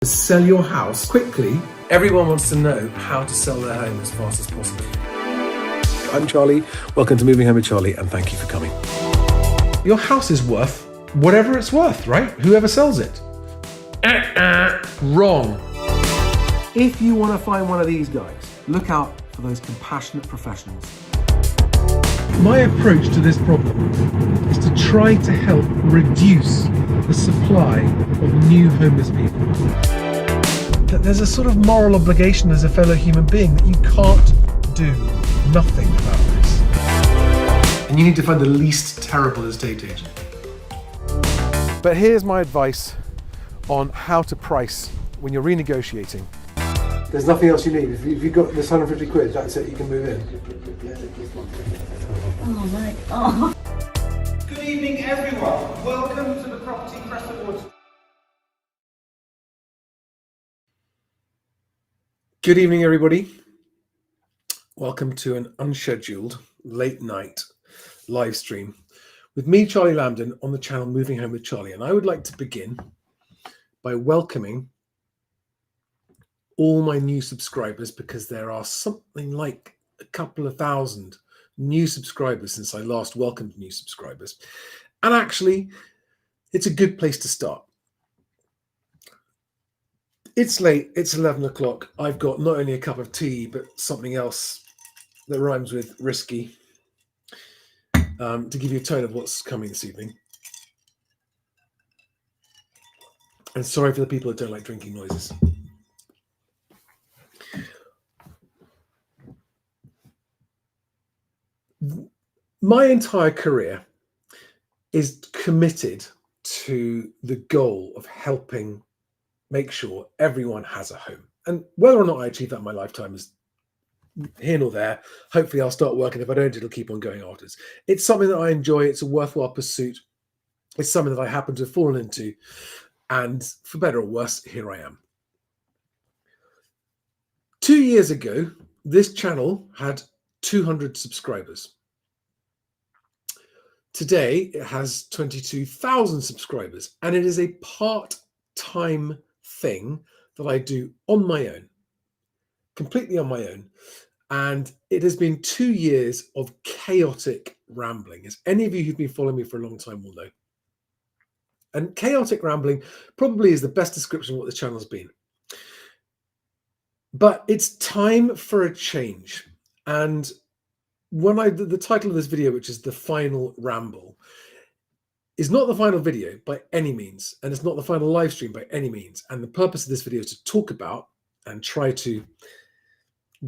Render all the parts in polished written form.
Sell your house quickly. Everyone wants to know how to sell their home as fast as possible. I'm Charlie. Welcome to Moving Home with Charlie, and thank you for coming. Your house is worth whatever it's worth, right? Whoever sells it. Wrong. If you want to find one of these guys, look out for those compassionate professionals. My approach to this problem is to try to help reduce the supply of new homeless people. That there's a sort of moral obligation as a fellow human being that you can't do nothing about this. And you need to find the least terrible estate agent. But here's my advice on how to price when you're renegotiating. There's nothing else you need. If you've got this 150 quid, that's it, you can move in. Oh my God. Good evening, everyone. Welcome to the Property Press Awards. Good evening, everybody. Welcome to an unscheduled late night live stream with me, Charlie Lambden, on the channel Moving Home with Charlie. And I would like to begin by welcoming all my new subscribers, because there are something like a couple of thousand new subscribers since I last welcomed new subscribers. And actually, it's a good place to start. It's late, it's 11 o'clock. I've got not only a cup of tea, but something else that rhymes with risky, to give you a tone of what's coming this evening. And sorry for the people that don't like drinking noises. My entire career is committed to the goal of helping make sure everyone has a home. And whether or not I achieve that in my lifetime is here nor there. Hopefully I'll start working. If I don't, it'll keep on going afterwards. It's something that I enjoy. It's a worthwhile pursuit. It's something that I happen to have fallen into. And for better or worse, here I am. 2 years ago, this channel had 200 subscribers. Today, it has 22,000 subscribers, and it is a part-time thing that I do on my own, completely on my own. And it has been 2 years of chaotic rambling, as any of you who've been following me for a long time will know. And chaotic rambling probably is the best description of what the channel's been. But it's time for a change. And when the title of this video, which is the final ramble, is not the final video by any means, and it's not the final live stream by any means. And the purpose of this video is to talk about and try to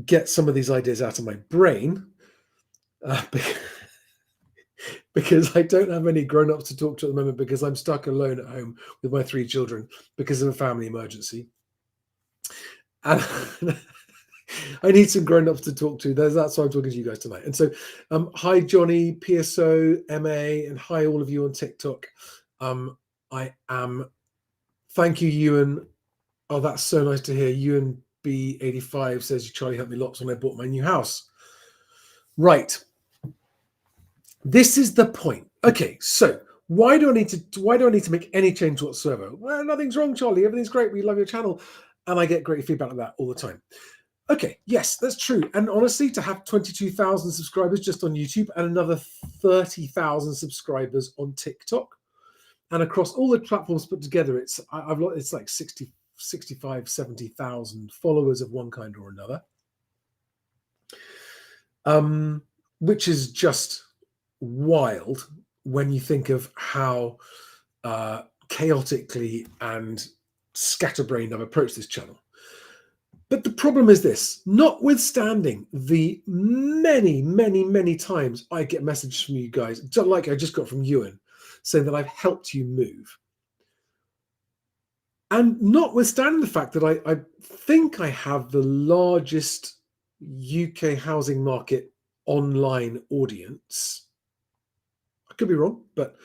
get some of these ideas out of my brain, because I don't have any grown-ups to talk to at the moment, because I'm stuck alone at home with my 3 children because of a family emergency. And I need some grown-ups to talk to. That's why I'm talking to you guys tonight. And so, hi, Johnny, PSO, MA, and hi, all of you on TikTok. Thank you, Ewan. Oh, that's so nice to hear. Ewan B85 says, Charlie helped me lots when I bought my new house. Right. This is the point. Okay, so why do I need to make any change whatsoever? Well, nothing's wrong, Charlie. Everything's great. We love your channel. And I get great feedback like that all the time. Okay, yes, that's true. And honestly, to have 22,000 subscribers just on YouTube and another 30,000 subscribers on TikTok, and across all the platforms put together, it's like 65, 70,000 followers of one kind or another, which is just wild when you think of how chaotically and scatterbrained I've approached this channel. But the problem is this: notwithstanding the many times I get messages from you guys, like I just got from Ewan, saying that I've helped you move, and notwithstanding the fact that I think I have the largest UK housing market online audience, I could be wrong, but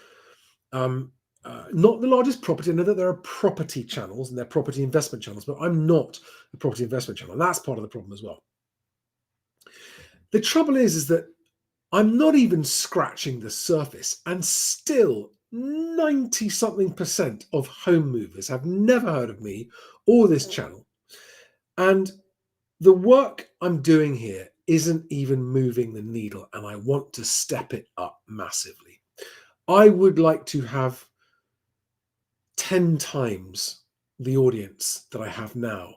not the largest property. I know that there are property channels and there are property investment channels, but I'm not a property investment channel. And that's part of the problem as well. The trouble is that I'm not even scratching the surface, and still 90 something % of home movers have never heard of me or this channel. And the work I'm doing here isn't even moving the needle, and I want to step it up massively. I would like to have 10 times the audience that I have now.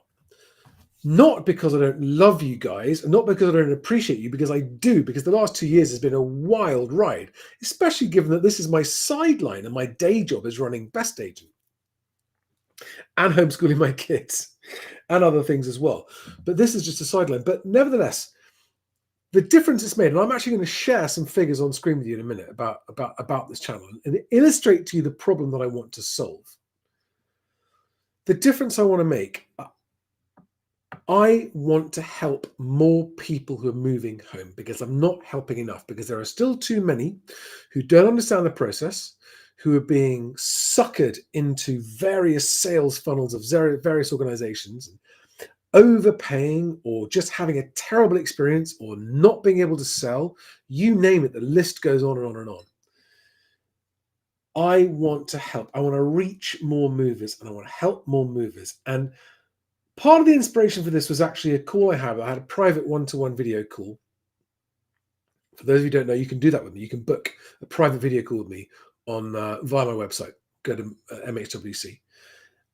Not because I don't love you guys, and not because I don't appreciate you, because I do, because the last 2 years has been a wild ride, especially given that this is my sideline and my day job is running Best Agent and homeschooling my kids and other things as well. But this is just a sideline. But nevertheless, the difference it's made, and I'm actually going to share some figures on screen with you in a minute about this channel and illustrate to you the problem that I want to solve. The difference I want to make, I want to help more people who are moving home, because I'm not helping enough, because there are still too many who don't understand the process, who are being suckered into various sales funnels of various organizations, overpaying or just having a terrible experience or not being able to sell. You name it, the list goes on and on and on. I want to help. I want to reach more movers, and I want to help more movers. And part of the inspiration for this was actually a call I had. I had a private one-to-one video call. For those of you who don't know, you can do that with me. You can book a private video call with me on via my website. Go to MHWC.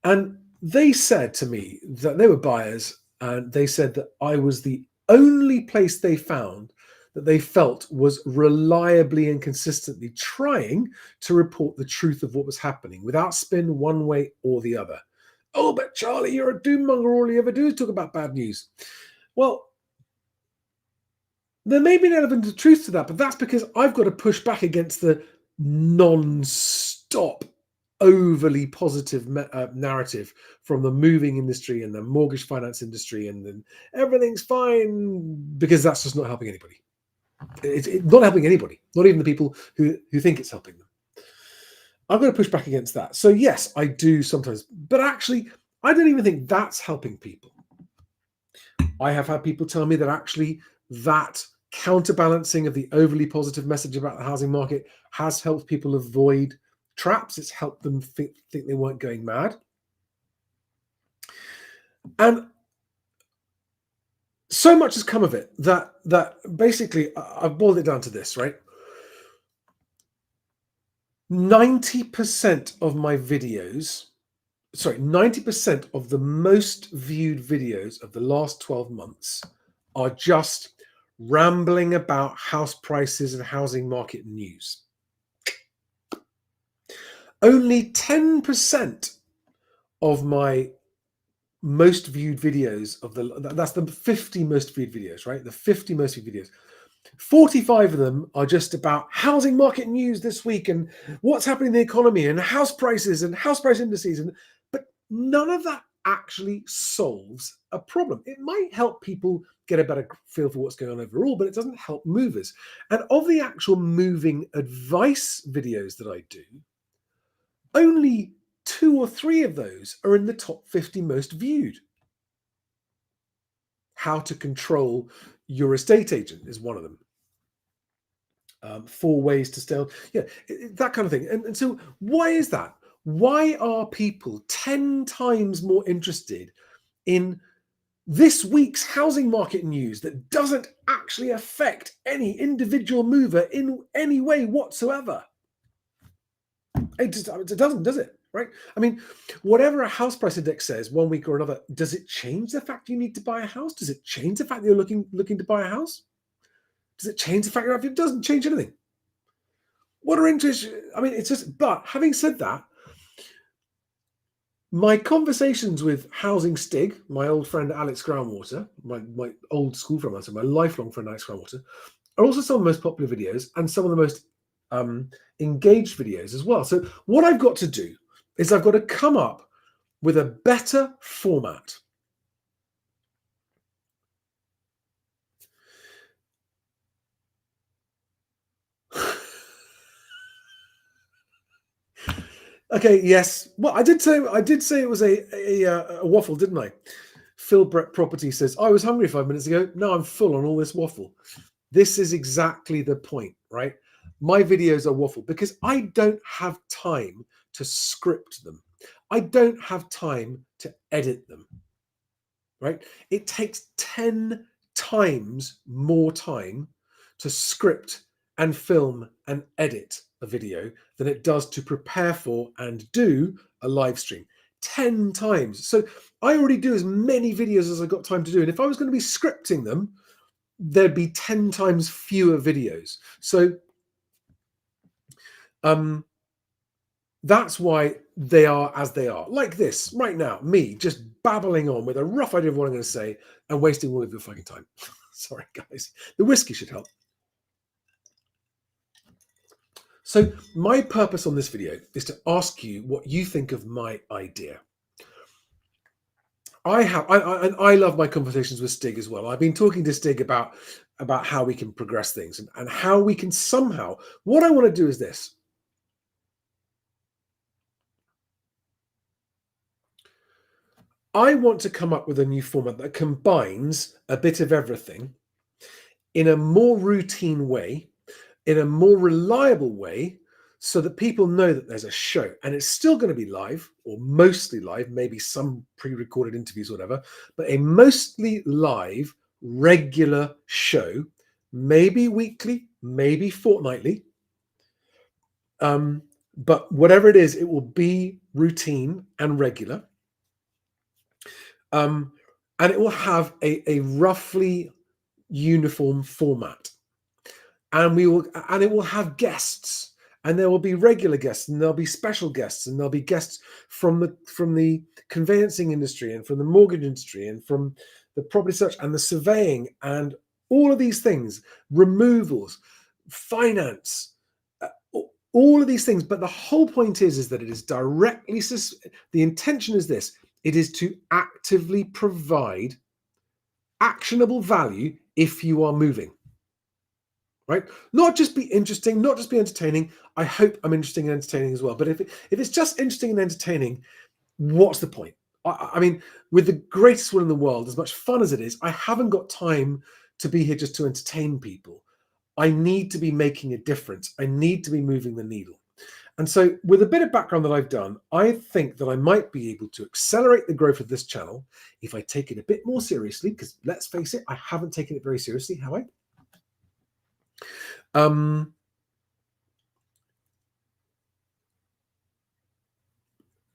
And they said to me that they were buyers, and they said that I was the only place they found that they felt was reliably and consistently trying to report the truth of what was happening without spin one way or the other. Oh, but Charlie, you're a doom monger. All you ever do is talk about bad news. Well, there may be an element of truth to that, but that's because I've got to push back against the non-stop, overly positive narrative from the moving industry and the mortgage finance industry, and then everything's fine, because that's just not helping anybody. It's not helping anybody, not even the people who think it's helping them. I'm going to push back against that. So yes, I do sometimes, but actually, I don't even think that's helping people. I have had people tell me that actually that counterbalancing of the overly positive message about the housing market has helped people avoid traps. It's helped them think they weren't going mad. And so much has come of it that basically I've boiled it down to this, right? 90% of my videos, 90% of the most viewed videos of the last 12 months are just rambling about house prices and housing market news. Only 10% of my most viewed videos that's the 50 most viewed videos, right? The 50 most viewed videos. 45 of them are just about housing market news this week and what's happening in the economy and house prices and house price indices. But none of that actually solves a problem. It might help people get a better feel for what's going on overall, but it doesn't help movers. And of the actual moving advice videos that I do, only 2 or 3 of those are in the top 50 most viewed. How to control your estate agent is one of them. 4 ways to stay on, that kind of thing. And so why is that? Why are people 10 times more interested in this week's housing market news that doesn't actually affect any individual mover in any way whatsoever? It doesn't, does it? Right? I mean, whatever a house price index says one week or another, does it change the fact you need to buy a house? Does it change the fact that you're looking to buy a house? Does it change the fact that it doesn't change anything? What are interest? I mean, it's just, but having said that, my conversations with Housing Stig, my old friend Alex Groundwater, my old school friend, my lifelong friend Alex Groundwater, are also some of the most popular videos and some of the most engaged videos as well. So what I've got to do is I've got to come up with a better format. Okay, yes. Well, I did say it was a waffle, didn't I? Phil Brett Property says, I was hungry 5 minutes ago. Now I'm full on all this waffle. This is exactly the point, right? my videos are waffle because I don't have time to script them. I don't have time to edit them, right? It takes 10 times more time to script and film and edit a video than it does to prepare for and do a live stream. 10 times. So I already do as many videos as I got time to do. And if I was going to be scripting them, there'd be 10 times fewer videos. So that's why they are as they are. Like this right now, me just babbling on with a rough idea of what I'm going to say and wasting all of your fucking time. Sorry, guys. The whiskey should help. So my purpose on this video is to ask you what you think of my idea. I love my conversations with Stig as well. I've been talking to Stig about how we can progress things and how we can somehow, what I want to do is this. I want to come up with a new format that combines a bit of everything in a more routine way, in a more reliable way, so that people know that there's a show and it's still going to be live or mostly live, maybe some pre-recorded interviews or whatever, but a mostly live, regular show, maybe weekly, maybe fortnightly. But whatever it is, it will be routine and regular. And it will have a roughly uniform format. And it will have guests. And there will be regular guests, and there'll be special guests, and there'll be guests from the conveyancing industry and from the mortgage industry and from the property search and the surveying and all of these things, removals, finance, all of these things. But the whole point is that it is directly, the intention is this, it is to actively provide actionable value if you are moving. Right? Not just be interesting, not just be entertaining. I hope I'm interesting and entertaining as well. But if it's just interesting and entertaining, what's the point? I mean, with the greatest will in the world, as much fun as it is, I haven't got time to be here just to entertain people. I need to be making a difference. I need to be moving the needle. And so with a bit of background that I've done, I think that I might be able to accelerate the growth of this channel if I take it a bit more seriously, because let's face it, I haven't taken it very seriously, have I?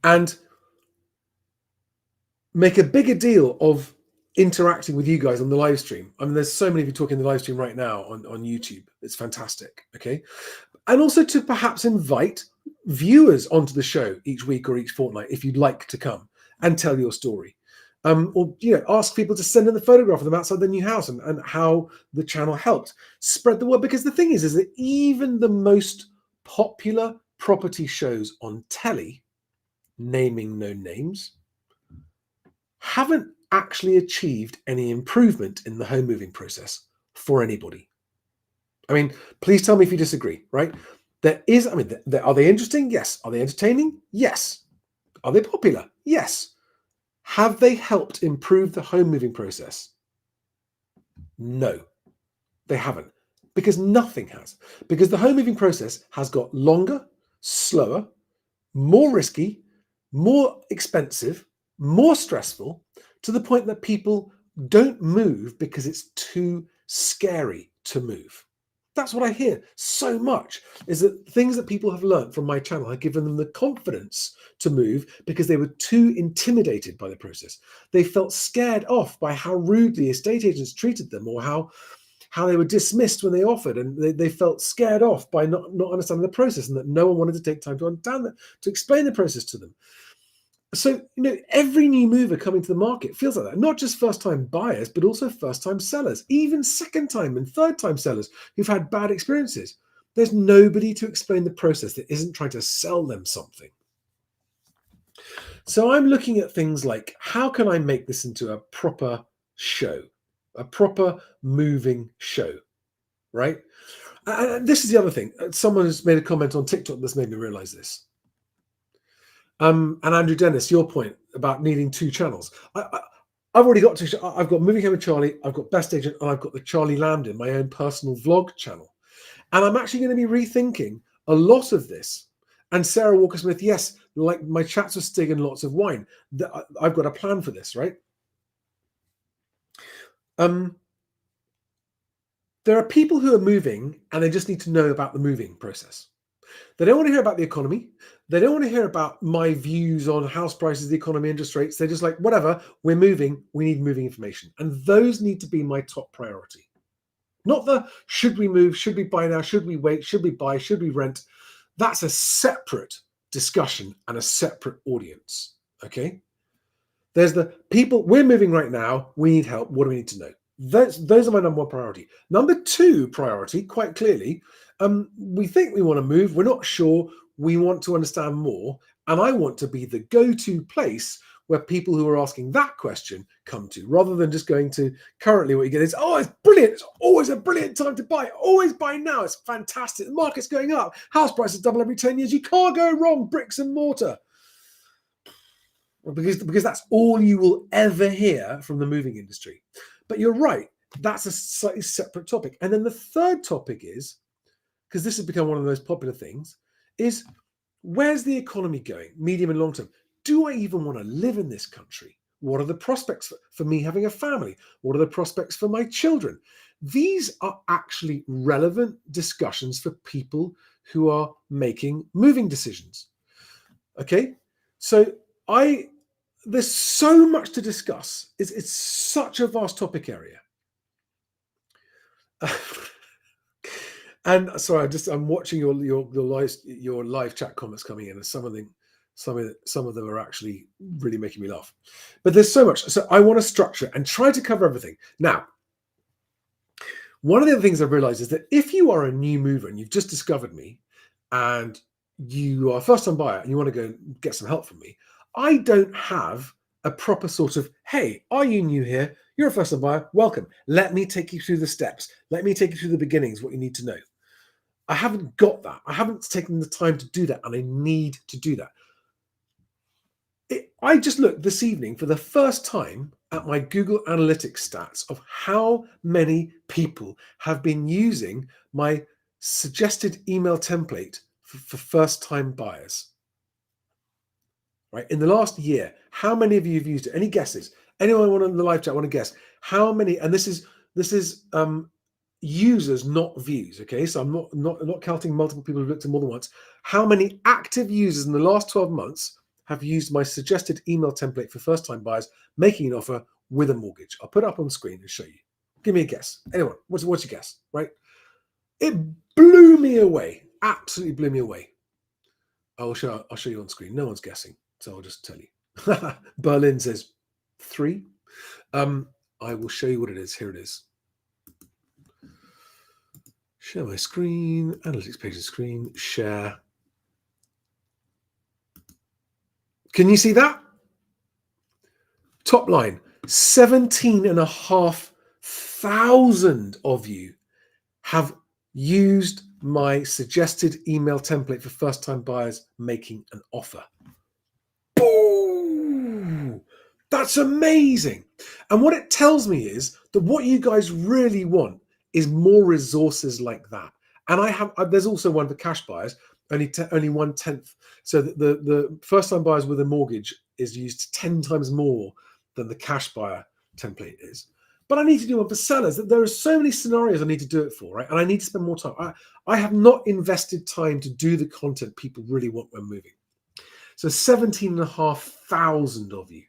And make a bigger deal of interacting with you guys on the live stream. I mean, there's so many of you talking the live stream right now on YouTube. It's fantastic. Okay. And also to perhaps invite viewers onto the show each week or each fortnight if you'd like to come and tell your story. Or ask people to send in the photograph of them outside their new house and how the channel helped spread the word. Because the thing is that even the most popular property shows on telly, naming no names, haven't actually achieved any improvement in the home moving process for anybody. I mean, please tell me if you disagree, right? Are they interesting? Yes. Are they entertaining? Yes. Are they popular? Yes. Have they helped improve the home moving process? No, they haven't, because nothing has. Because the home moving process has got longer, slower, more risky, more expensive, more stressful, to the point that people don't move because it's too scary to move. That's what I hear so much, is that things that people have learned from my channel have given them the confidence to move because they were too intimidated by the process. They felt scared off by how rudely estate agents treated them, or how they were dismissed when they offered, and they felt scared off by not understanding the process, and that no one wanted to take time to understand that, to explain the process to them. So, every new mover coming to the market feels like that. Not just first-time buyers, but also first-time sellers, even second-time and third-time sellers who've had bad experiences. There's nobody to explain the process that isn't trying to sell them something. So I'm looking at things like, how can I make this into a proper show, a proper moving show, right? And this is the other thing. Someone has made a comment on TikTok that's made me realize this. And Andrew Dennis, your point about needing two channels. I've already got two. I've got Moving Home with Charlie, I've got Best Agent, and I've got the Charlie Lambden, my own personal vlog channel. And I'm actually going to be rethinking a lot of this. And Sarah Walker Smith, yes, like my chats with Stig and lots of wine. I've got a plan for this, right? There are people who are moving and they just need to know about the moving process. They don't want to hear about the economy. They don't want to hear about my views on house prices, the economy, interest rates. They're just like, whatever, we're moving. We need moving information. And those need to be my top priority. Not the should we move, should we buy now, should we wait, should we buy, should we rent. That's a separate discussion and a separate audience. Okay. There's the people, we're moving right now. We need help. What do we need to know? Those are my number one priority. Number two priority, quite clearly, we think we want to move. We're not sure. We want to understand more. And I want to be the go-to place where people who are asking that question come to, rather than just going to currently what you get is, oh, it's brilliant. It's always a brilliant time to buy. Always buy now. It's fantastic. The market's going up. House prices double every 10 years. You can't go wrong. Bricks and mortar. Because that's all you will ever hear from the moving industry. But you're right, that's a slightly separate topic. And then the third topic is, because this has become one of the most popular things, is where's the economy going, medium and long term? Do I even want to live in this country? What are the prospects for me having a family? What are the prospects for my children? These are actually relevant discussions for people who are making moving decisions. Okay, so there's so much to discuss. It's such a vast topic area. And sorry, I'm watching your live chat comments coming in, and some of them are actually really making me laugh. But there's so much. So I want to structure and try to cover everything. Now, one of the other things I've realized is that if you are a new mover and you've just discovered me and you are a first-time buyer and you want to go get some help from me, I don't have a proper sort of, hey, are you new here? You're a first-time buyer. Welcome. Let me take you through the steps. Let me take you through the beginnings, what you need to know. I haven't got that. I haven't taken the time to do that, and I need to do that. I just looked this evening for the first time at my Google Analytics stats of how many people have been using my suggested email template for first-time buyers. Right, in the last year, how many of you have used it? Any guesses? Anyone want in the live chat want to guess how many? And this is users, not views. Okay, so I'm not counting multiple people who've looked at more than once. How many active users in the last 12 months have used my suggested email template for first-time buyers making an offer with a mortgage? I'll put it up on screen and show you. Give me a guess. Anyone? What's your guess? Right? It blew me away. Absolutely blew me away. I'll show you on screen. No one's guessing. So I'll just tell you. Berlin says 3. I will show you what it is. Here it is. Share my screen. Analytics page of screen. Share. Can you see that? Top line. 17,500 of you have used my suggested email template for first-time buyers making an offer. Boom! That's amazing. And what it tells me is that what you guys really want is more resources like that. And there's also one for cash buyers, only 1/10. So the first-time buyers with a mortgage is used 10 times more than the cash buyer template is. But I need to do one for sellers. There are so many scenarios I need to do it for, right? And I need to spend more time. I have not invested time to do the content people really want when moving. So 17,500 of you.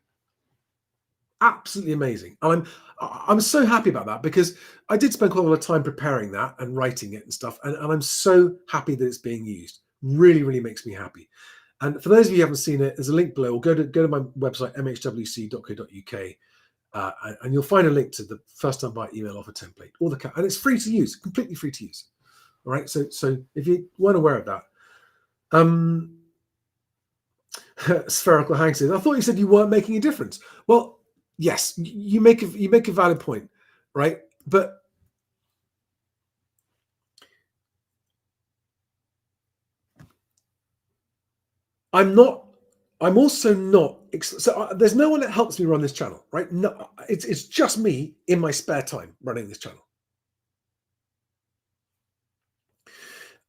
Absolutely amazing. And I'm so happy about that, because I did spend quite a lot of time preparing that and writing it and stuff. And I'm so happy that it's being used. Really, really makes me happy. And for those of you who haven't seen it, there's a link below. Or go to my website, mhwc.co.uk, and you'll find a link to the first-time buyer email offer template. And it's free to use, completely free to use. All right. So if you weren't aware of that, Spherical Hank says, I thought you said you weren't making a difference. Well, yes, you make a valid point, right? But I'm also not. So there's no one that helps me run this channel, right? No, it's just me in my spare time running this channel.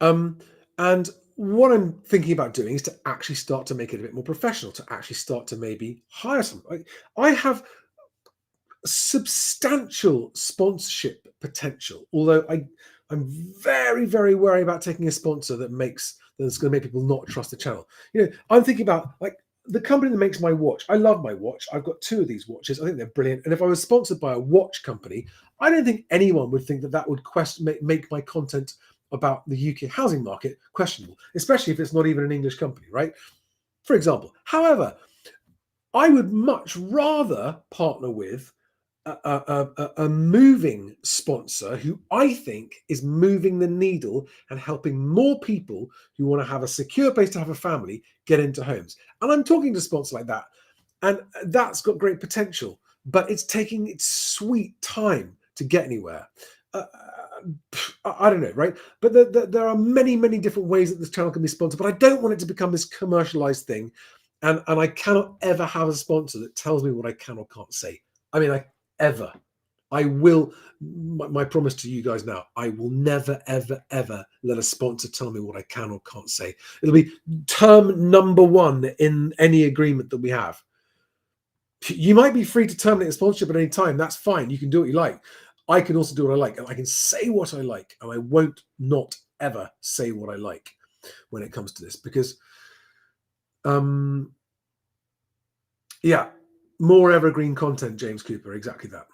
And what I'm thinking about doing is to actually start to make it a bit more professional, to actually start to maybe hire some. I have substantial sponsorship potential, although I'm very, very worried about taking a sponsor that's going to make people not trust the channel. I'm thinking about like the company that makes my watch. I love my watch. I've got 2 of these watches. I think they're brilliant. And if I was sponsored by a watch company, I don't think anyone would think that would make my content about the UK housing market questionable, especially if it's not even an English company, right? For example. However, I would much rather partner with a moving sponsor who I think is moving the needle and helping more people who want to have a secure place to have a family get into homes. And I'm talking to sponsors like that, and that's got great potential, but it's taking its sweet time to get anywhere. I don't know, right? But there are many, many different ways that this channel can be sponsored, but I don't want it to become this commercialized thing. And I cannot ever have a sponsor that tells me what I can or can't say. I mean, I will, my promise to you guys now, I will never, ever, ever let a sponsor tell me what I can or can't say. It'll be term number 1 in any agreement that we have. You might be free to terminate a sponsorship at any time. That's fine. You can do what you like. I can also do what I like, and I can say what I like, and I won't not ever say what I like when it comes to this, because yeah, more evergreen content, James Cooper, exactly that.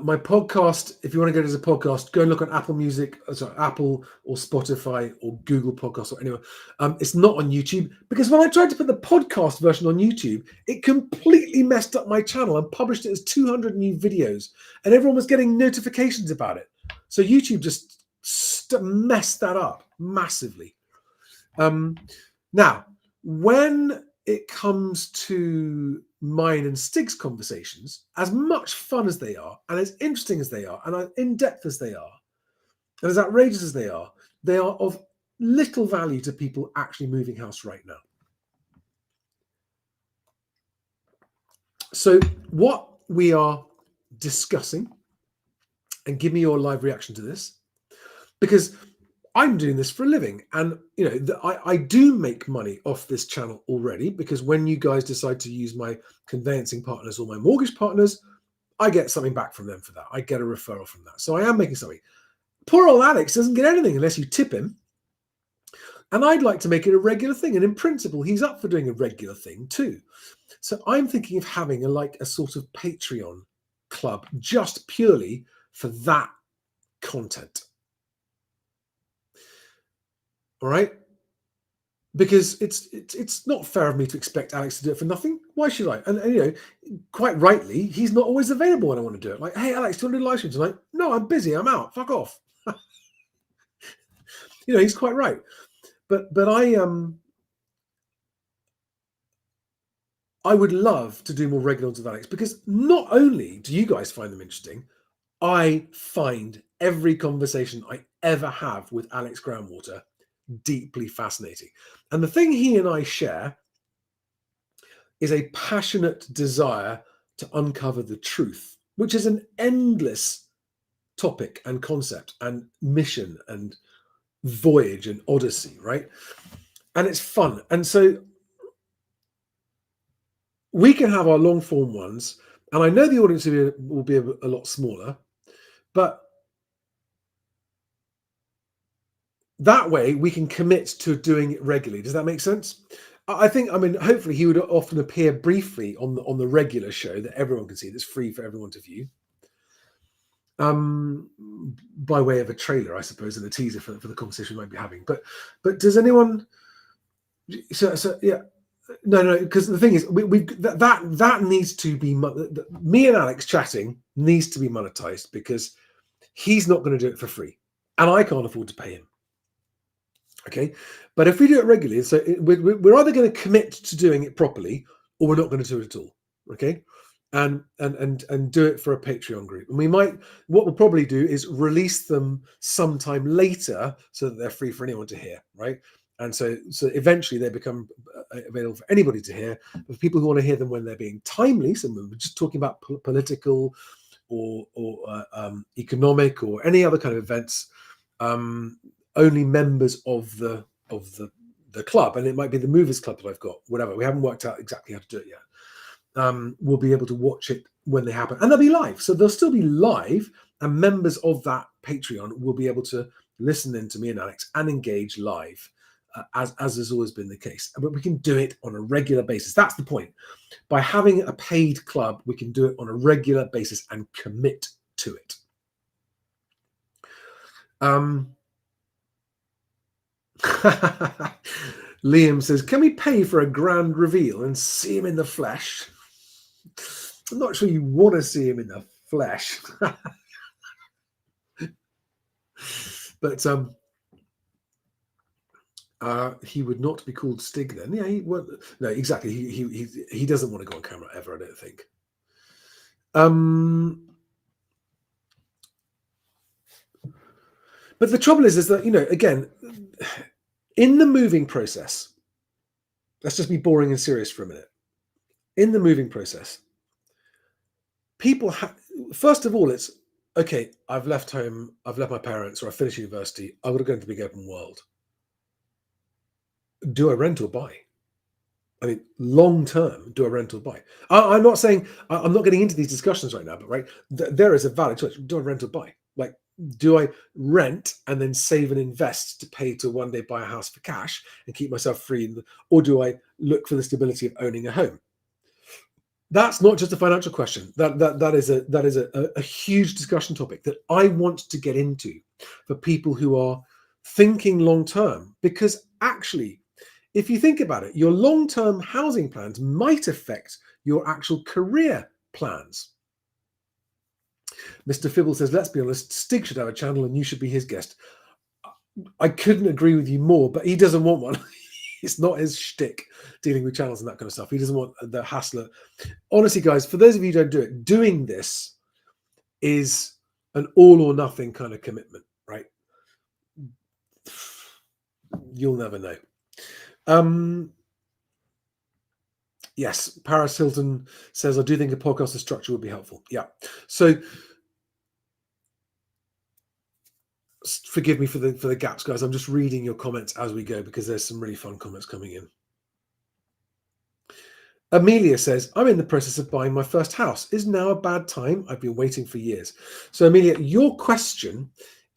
My podcast, if you want to go to the podcast, go and look on Apple Music, Apple or Spotify or Google Podcasts or anywhere. It's not on YouTube, because when I tried to put the podcast version on YouTube, it completely messed up my channel and published it as 200 new videos, and everyone was getting notifications about it. So YouTube just messed that up massively. Now, when it comes to mine and Stig's conversations, as much fun as they are, and as interesting as they are, and as in-depth as they are, and as outrageous as they are of little value to people actually moving house right now. So what we are discussing, and give me your live reaction to this, because I'm doing this for a living, and I do make money off this channel already, because when you guys decide to use my conveyancing partners or my mortgage partners, I get something back from them for that. I get a referral from that. So I am making something. Poor old Alex doesn't get anything unless you tip him. And I'd like to make it a regular thing. And in principle, he's up for doing a regular thing too. So I'm thinking of having a sort of Patreon club just purely for that content. All right? Because it's not fair of me to expect Alex to do it for nothing. Why should I? And quite rightly, he's not always available when I want to do it. Like, hey, Alex, do you want to do live stream tonight? No, I'm busy. I'm out. Fuck off. He's quite right. But I would love to do more regular ones with Alex, because not only do you guys find them interesting, I find every conversation I ever have with Alex Groundwater deeply fascinating. And the thing he and I share is a passionate desire to uncover the truth, which is an endless topic and concept and mission and voyage and odyssey, right? And it's fun. And so we can have our long form ones, and I know the audience will be a lot smaller, but that way we can commit to doing it regularly. Does that make sense? I mean, hopefully he would often appear briefly on the regular show that everyone can see, that's free for everyone to view. By way of a trailer, I suppose, and a teaser for the conversation we might be having. But does anyone? So yeah, no, because the thing is, that needs to be, me and Alex chatting needs to be monetized, because he's not going to do it for free, and I can't afford to pay him. Okay, but if we do it regularly, so we're either going to commit to doing it properly, or we're not going to do it at all. Okay, and do it for a Patreon group. And what we'll probably do is release them sometime later, so that they're free for anyone to hear, right? And so eventually they become available for anybody to hear. But for people who want to hear them when they're being timely, so we're just talking about political economic or any other kind of events, only members of the club, and it might be the movers club that I've got, whatever. We haven't worked out exactly how to do it yet. Will be able to watch it when they happen, and they'll be live. So they'll still be live, and members of that Patreon will be able to listen in to me and Alex and engage live, as has always been the case. But we can do it on a regular basis. That's the point. By having a paid club, we can do it on a regular basis and commit to it. Liam says, can we pay for a grand reveal and see him in the flesh? I'm not sure you want to see him in the flesh. But he would not be called Stig then. Yeah, he won't. No, exactly. He doesn't want to go on camera ever, I don't think. But the trouble is that, again, in the moving process, let's just be boring and serious for a minute. In the moving process, people first of all, it's okay, I've left home, I've left my parents, or I finished university, I've got to go into the big open world. Do I rent or buy? I mean, long term, do I rent or buy? I'm not saying, I'm not getting into these discussions right now, but right, there is a valid choice. Do I rent or buy? Like, do I rent and then save and invest to pay to one day buy a house for cash and keep myself free? Or do I look for the stability of owning a home? That's not just a financial question. That is a huge discussion topic that I want to get into for people who are thinking long term, because actually, if you think about it, your long-term housing plans might affect your actual career plans. Mr. Fibble says, let's be honest, Stig should have a channel and you should be his guest. I couldn't agree with you more, but he doesn't want one. It's not his shtick dealing with channels and that kind of stuff. He doesn't want the hassle. Honestly, guys, for those of you who don't do it, doing this is an all or nothing kind of commitment, right? You'll never know. Yes, Paris Hilton says, I do think a podcast structure would be helpful. Yeah. So forgive me for the gaps, guys. I'm just reading your comments as we go because there's some really fun comments coming in. Amelia says, I'm in the process of buying my first house. Is now a bad time? I've been waiting for years. So Amelia, your question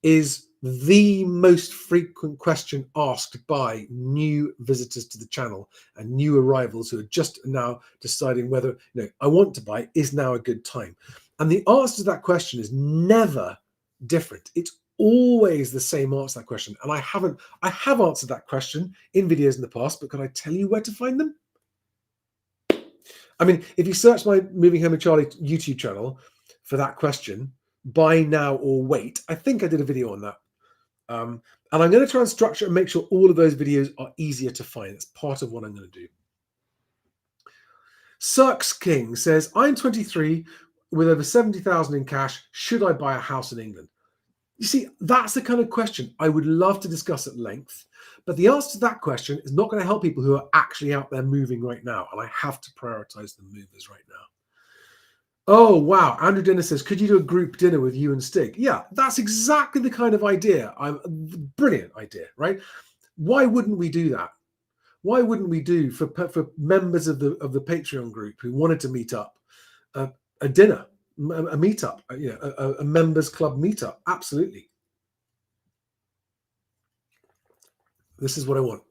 is the most frequent question asked by new visitors to the channel and new arrivals who are just now deciding whether, I want to buy, is now a good time? And the answer to that question is never different. It's always the same answer to that question. And I have answered that question in videos in the past, but can I tell you where to find them? I mean, if you search my Moving Home with Charlie YouTube channel for that question, buy now or wait, I think I did a video on that. And I'm going to try and structure and make sure all of those videos are easier to find. It's part of what I'm going to do. Cirx King says, I'm 23 with over 70,000 in cash. Should I buy a house in England? You see, that's the kind of question I would love to discuss at length. But the answer to that question is not going to help people who are actually out there moving right now. And I have to prioritize the movers right now. Oh, wow. Andrew Dennis says, could you do a group dinner with you and Stig? Yeah, that's exactly the kind of idea. Brilliant idea, right? Why wouldn't we do that? Why wouldn't we do for members of the Patreon group who wanted to meet up a dinner, a meetup, a members club meetup? Absolutely. This is what I want.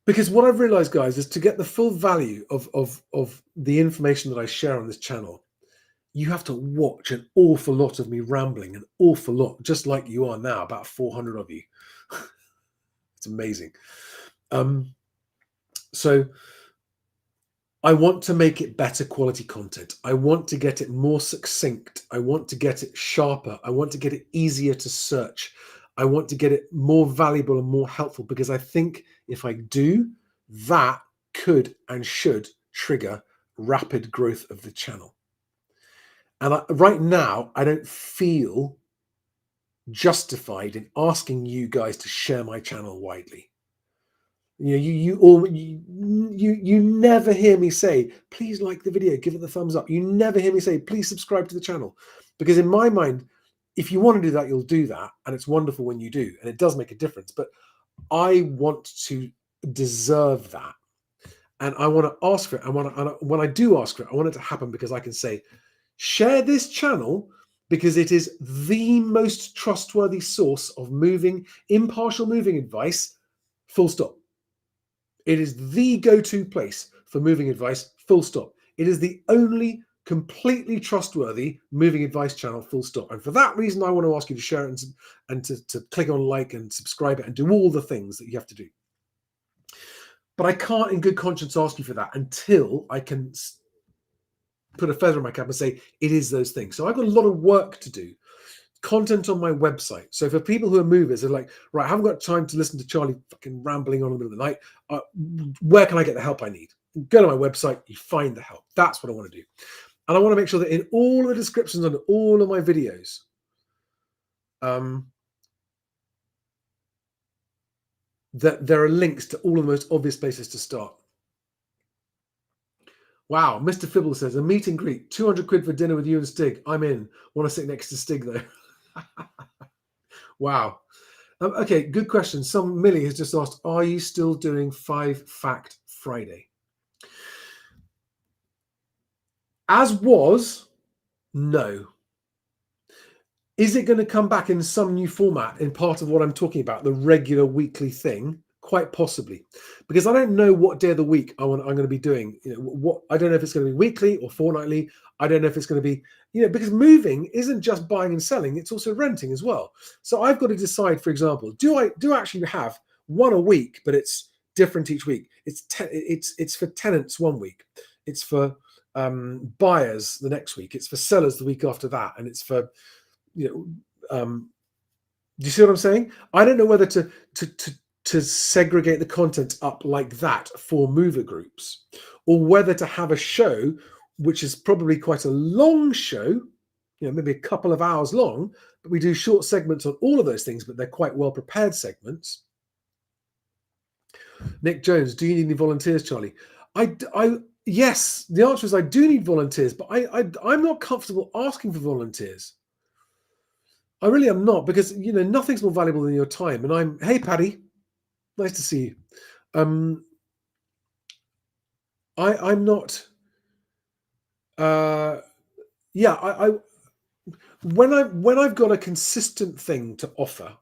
Because what I've realized, guys, is to get the full value of the information that I share on this channel, you have to watch an awful lot of me rambling, an awful lot, just like you are now, about 400 of you. It's amazing. So I want to make it better quality content. I want to get it more succinct. I want to get it sharper. I want to get it easier to search. I want to get it more valuable and more helpful, because I think if I do, that could and should trigger rapid growth of the channel. And right now, I don't feel justified in asking you guys to share my channel widely. You never hear me say, please like the video, give it the thumbs up. You never hear me say, please subscribe to the channel. Because in my mind, if you want to do that, you'll do that. And it's wonderful when you do. And it does make a difference. But I want to deserve that. And I want to ask for it. And when I do ask for it, I want it to happen because I can say, share this channel because it is the most trustworthy source of impartial moving advice, full stop. It is the go-to place for moving advice, full stop. It is the only completely trustworthy moving advice channel, full stop. And for that reason, I want to ask you to share it and to click on like and subscribe it and do all the things that you have to do. But I can't in good conscience ask you for that until I can put a feather in my cap and say it is those things. So I've got a lot of work to do. Content on my website. So for people who are movers, they're like, right, I haven't got time to listen to Charlie fucking rambling on in the middle of the night. Where can I get the help I need? Go to my website, you find the help. That's what I want to do. And I want to make sure that in all the descriptions on all of my videos, that there are links to all of the most obvious places to start. Wow, Mr. Fibble says, a meet and greet, 200 quid for dinner with you and Stig. I'm in. Want to sit next to Stig though. Wow. Okay, good question. Millie has just asked, are you still doing 5 Fact Friday? As was, no. Is it going to come back in some new format in part of what I'm talking about, the regular weekly thing? Quite possibly, because I don't know what day of the week I'm going to be doing. I don't know if it's going to be weekly or fortnightly. I don't know if it's going to be, because moving isn't just buying and selling; it's also renting as well. So I've got to decide, for example, do I actually have one a week, but it's different each week? It's for tenants one week, it's for buyers the next week, it's for sellers the week after that, and it's for do you see what I'm saying? I don't know whether to segregate the content up like that for mover groups, or whether to have a show which is probably quite a long show, maybe a couple of hours long, but we do short segments on all of those things, but they're quite well prepared segments. Nick Jones, do you need any volunteers, Charlie? Yes, the answer is I do need volunteers, but I'm not comfortable asking for volunteers. I really am not, because nothing's more valuable than your time. And hey Paddy, nice to see you. I'm not. When I've got a consistent thing to offer,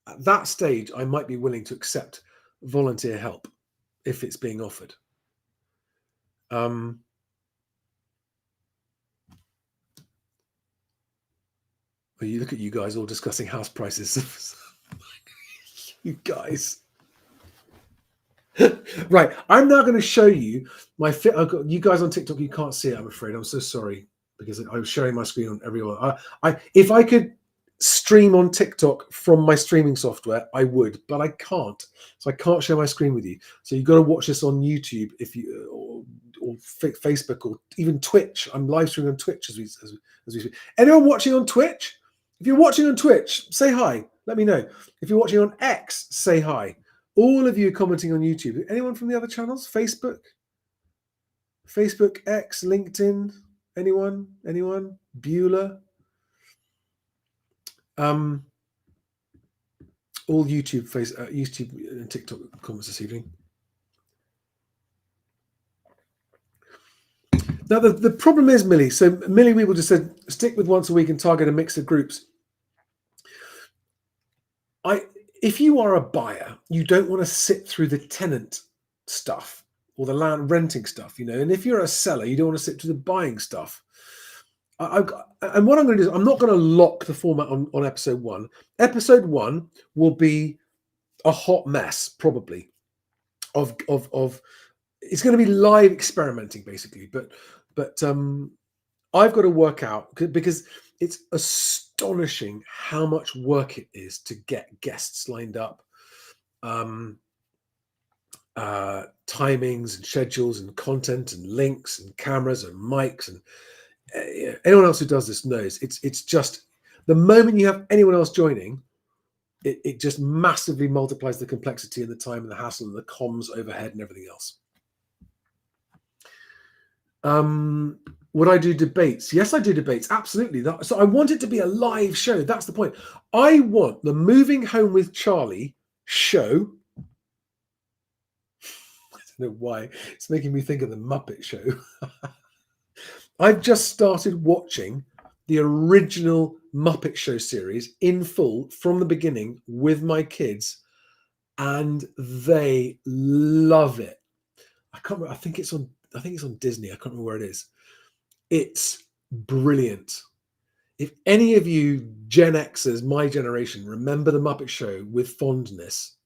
at that stage, I might be willing to accept volunteer help if it's being offered. Well, you look at you guys all discussing house prices. You guys. Right, I'm now going to show you my fit. I've got you guys on TikTok. You can't see it, I'm afraid. I'm so sorry, because I was sharing my screen on everyone. If I could stream on TikTok from my streaming software, I would, but I can't. So I can't share my screen with you. So you've got to watch this on YouTube or Facebook, or even Twitch. I'm live streaming on Twitch as we speak. Anyone watching on Twitch? If you're watching on Twitch, say hi. Let me know. If you're watching on X, say hi. All of you commenting on YouTube. Anyone from the other channels? Facebook, X, LinkedIn. Anyone? Beulah. All YouTube, YouTube and TikTok comments this evening. Now the problem is, Millie. So Millie Weeble just said, stick with once a week and target a mix of groups. If you are a buyer, you don't want to sit through the tenant stuff or the land renting stuff, and if you're a seller, you don't want to sit through the buying stuff. And what I'm going to do is I'm not going to lock the format on episode 1. Episode 1 will be a hot mess, probably, of it's going to be live experimenting, basically. But I've got to work out, because it's astonishing how much work it is to get guests lined up, timings and schedules and content and links and cameras and mics, and anyone else who does this knows it's just the moment you have anyone else joining, it just massively multiplies the complexity and the time and the hassle and the comms overhead and everything else. Would I do debates? Yes, I do debates. Absolutely. So I want it to be a live show. That's the point. I want the Moving Home with Charlie show. I don't know why. It's making me think of the Muppet Show. I've just started watching the original Muppet Show series in full from the beginning with my kids, and they love it. I can't remember. I think it's on Disney. I can't remember where it is. It's brilliant. If any of you Gen Xers, my generation, remember the Muppet Show with fondness,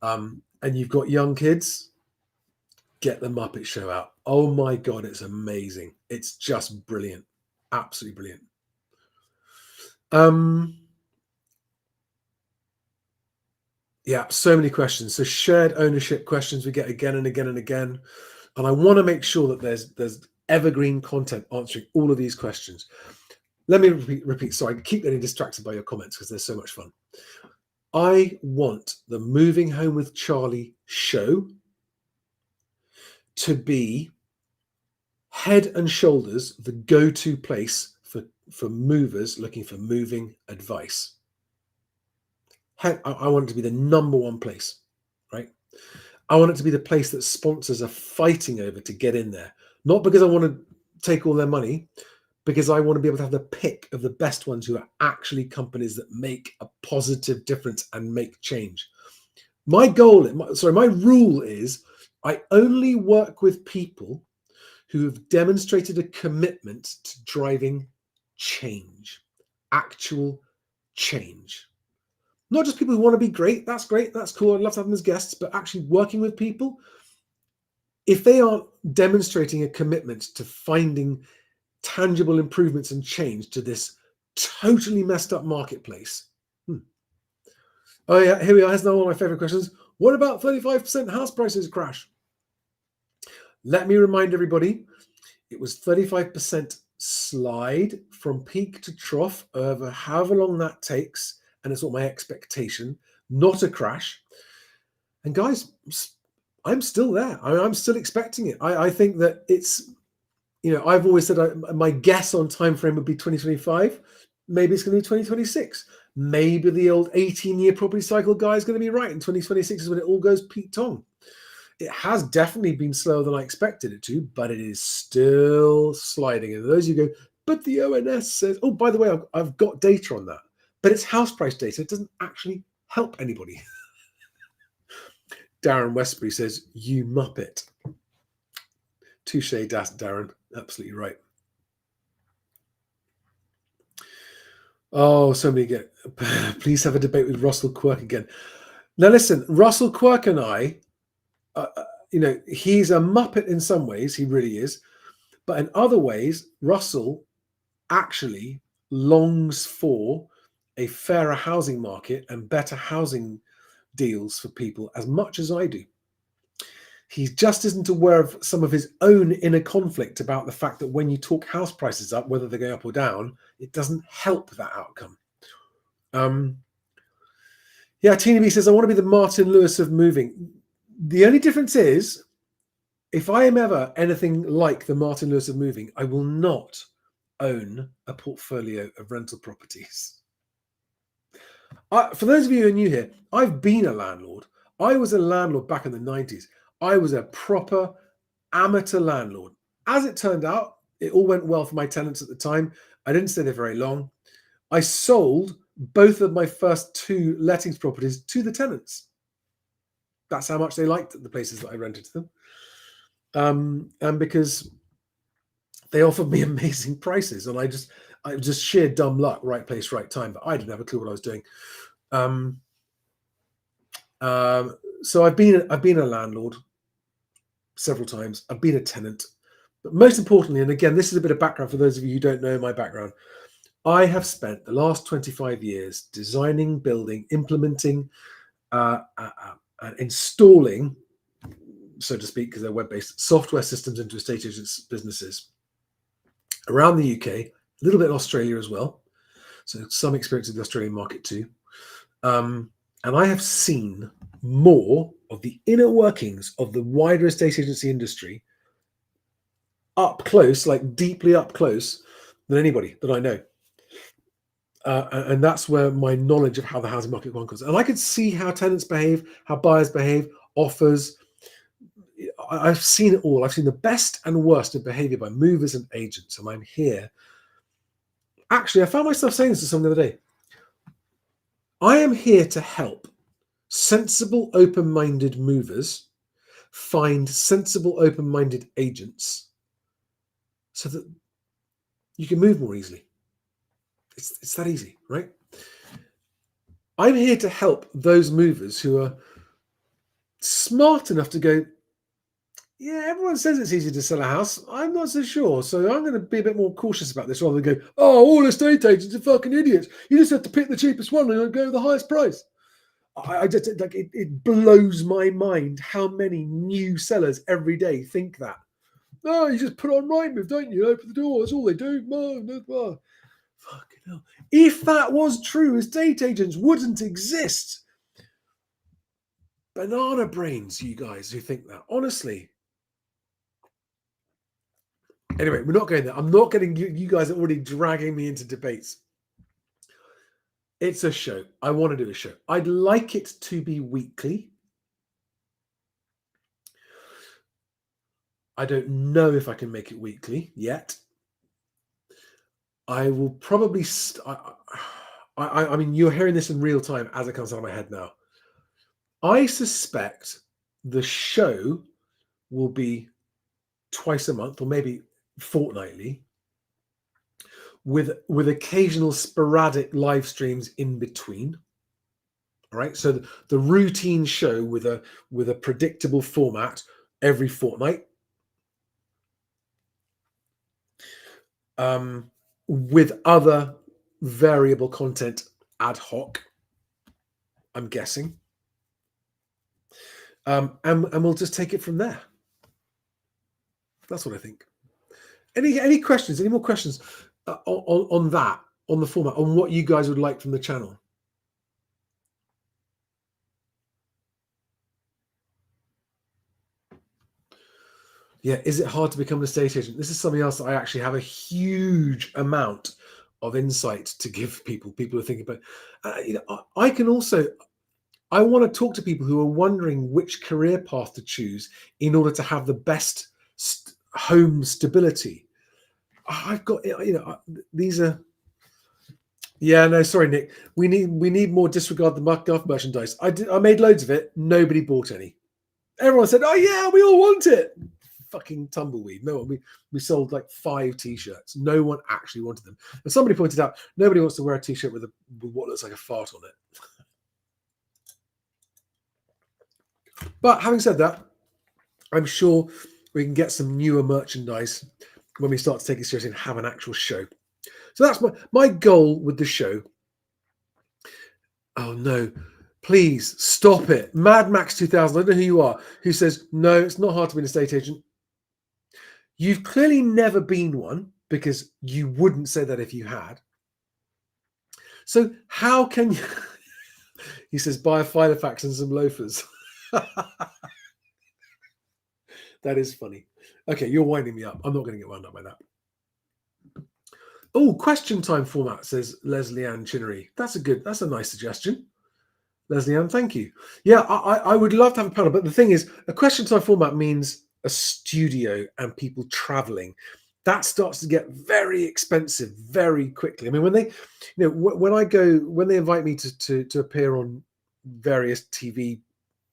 and you've got young kids, get the Muppet Show out. Oh my God, it's amazing. It's just brilliant. Absolutely brilliant. Yeah, so many questions. So shared ownership questions we get again and again and again. And I want to make sure that there's evergreen content answering all of these questions. Let me repeat. Sorry, I keep getting distracted by your comments because they're so much fun. I want the Moving Home with Charlie show to be head and shoulders the go-to place for movers looking for moving advice. I want it to be the number one place, right? I want it to be the place that sponsors are fighting over to get in there. Not because I want to take all their money, because I want to be able to have the pick of the best ones who are actually companies that make a positive difference and make change. My rule is I only work with people who have demonstrated a commitment to driving change, actual change. Not just people who want to be great. That's great. That's cool. I'd love to have them as guests, but actually working with people, if they are demonstrating a commitment to finding tangible improvements and change to this totally messed up marketplace. Oh yeah, here we are. Here's another one of my favorite questions. What about 35% house prices crash? Let me remind everybody, it was 35% slide from peak to trough over however long that takes. And it's what my expectation, not a crash. And guys, I'm still there. I'm still expecting it. I think that it's, I've always said my guess on time frame would be 2025. Maybe it's going to be 2026. Maybe the old 18-year property cycle guy is going to be right. And 2026 is when it all goes Pete Tong. It has definitely been slower than I expected it to, but it is still sliding. And those of you go, but the ONS says, oh, by the way, I've got data on that. But it's house price data. It doesn't actually help anybody. Darren Westbury says, you muppet. Touche, Darren. Absolutely right. Oh, somebody please have a debate with Russell Quirk again. Now, listen, Russell Quirk and I, he's a muppet in some ways. He really is. But in other ways, Russell actually longs for a fairer housing market and better housing deals for people as much as I do. He just isn't aware of some of his own inner conflict about the fact that when you talk house prices up, whether they go up or down, it doesn't help that outcome. Tina B says, I want to be the Martin Lewis of moving. The only difference is, if I am ever anything like the Martin Lewis of moving, I will not own a portfolio of rental properties. For those of you who are new here, I've been a landlord. I was a landlord back in the 90s. I was a proper amateur landlord. As it turned out, it all went well for my tenants at the time. I didn't stay there very long. I sold both of my first two lettings properties to the tenants. That's how much they liked the places that I rented to them. And because they offered me amazing prices, and I just sheer dumb luck, right place, right time, but I didn't have a clue what I was doing. So I've been a landlord several times. I've been a tenant, but most importantly, and again, this is a bit of background for those of you who don't know my background. I have spent the last 25 years designing, building, implementing, and installing, so to speak, because they're web-based, software systems into estate agents' businesses around the UK, a little bit in Australia as well. So some experience in the Australian market too. And I have seen more of the inner workings of the wider estate agency industry up close, like deeply up close, than anybody that I know. And that's where my knowledge of how the housing market comes. And I could see how tenants behave, how buyers behave, offers. I've seen it all. I've seen the best and worst of behavior by movers and agents. And I'm here. Actually, I found myself saying this to someone the other day. I am here to help sensible, open-minded movers find sensible, open-minded agents so that you can move more easily. It's that easy, right? I'm here to help those movers who are smart enough to go, yeah, everyone says it's easy to sell a house. I'm not so sure. So I'm going to be a bit more cautious about this rather than go, oh, all estate agents are fucking idiots. You just have to pick the cheapest one and go the highest price. I just like it blows my mind how many new sellers every day think that. No, you just put on Rightmove, don't you? Open the door. That's all they do. Fucking hell. If that was true, estate agents wouldn't exist. Banana brains, you guys who think that. Honestly. Anyway, we're not going there. I'm not getting you guys are already dragging me into debates. It's a show. I want to do a show. I'd like it to be weekly. I don't know if I can make it weekly yet. I will probably. I mean, you're hearing this in real time as it comes out of my head now. I suspect the show will be twice a month or maybe fortnightly, with occasional sporadic live streams in between. All right, so the routine show with a predictable format every fortnight, with other variable content ad hoc, I'm guessing, and we'll just take it from there. That's what I think. Any questions? Any more questions on that, on the format, on what you guys would like from the channel? Yeah, is it hard to become an estate agent? This is something else that I actually have a huge amount of insight to give people. People are thinking about. I can also. I want to talk to people who are wondering which career path to choose in order to have the best home stability. I've got, these are. Yeah, no, sorry, Nick. We need more disregard the Guff merchandise. I made loads of it. Nobody bought any. Everyone said, "Oh yeah, we all want it." Fucking tumbleweed. No one. We sold like 5 t-shirts. No one actually wanted them. And somebody pointed out nobody wants to wear a t-shirt with what looks like a fart on it. But having said that, I'm sure we can get some newer merchandise when we start to take it seriously and have an actual show. So that's my goal with the show. Oh no, please stop it. Mad Max 2000, I don't know who you are, who says, no, it's not hard to be an estate agent. You've clearly never been one because you wouldn't say that if you had. So how can you, he says, buy a Filofax and some loafers. That is funny. Okay, you're winding me up. I'm not going to get wound up by that. Oh, question time format, says Leslie Ann Chinnery. That's a nice suggestion. Leslie Ann, thank you. Yeah, I would love to have a panel, but the thing is, a question time format means a studio and people traveling. That starts to get very expensive very quickly. I mean, when they, when they invite me to appear on various TV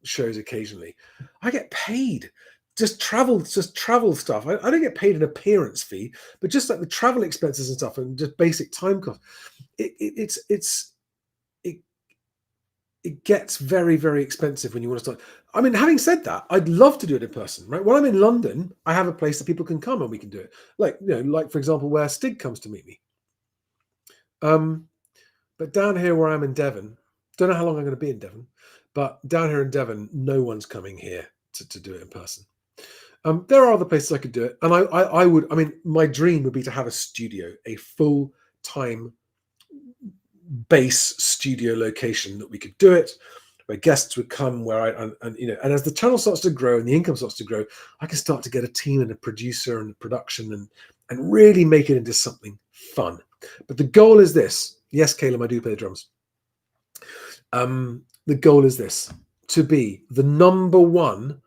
shows occasionally, I get paid. Just travel stuff. I don't get paid an appearance fee, but just like the travel expenses and stuff, and just basic time cost. It gets very, very expensive when you want to start. I mean, having said that, I'd love to do it in person, right? When I'm in London, I have a place that people can come and we can do it. Like, like for example, where Stig comes to meet me. But down here where I'm in Devon, don't know how long I'm going to be in Devon, but down here in Devon, no one's coming here to do it in person. There are other places I could do it. And I would, my dream would be to have a studio, a full-time base studio location that we could do it, where guests would come, and as the channel starts to grow and the income starts to grow, I can start to get a team and a producer and a production and really make it into something fun. But the goal is this. Yes, Caleb, I do play the drums. The goal is this: to be the #1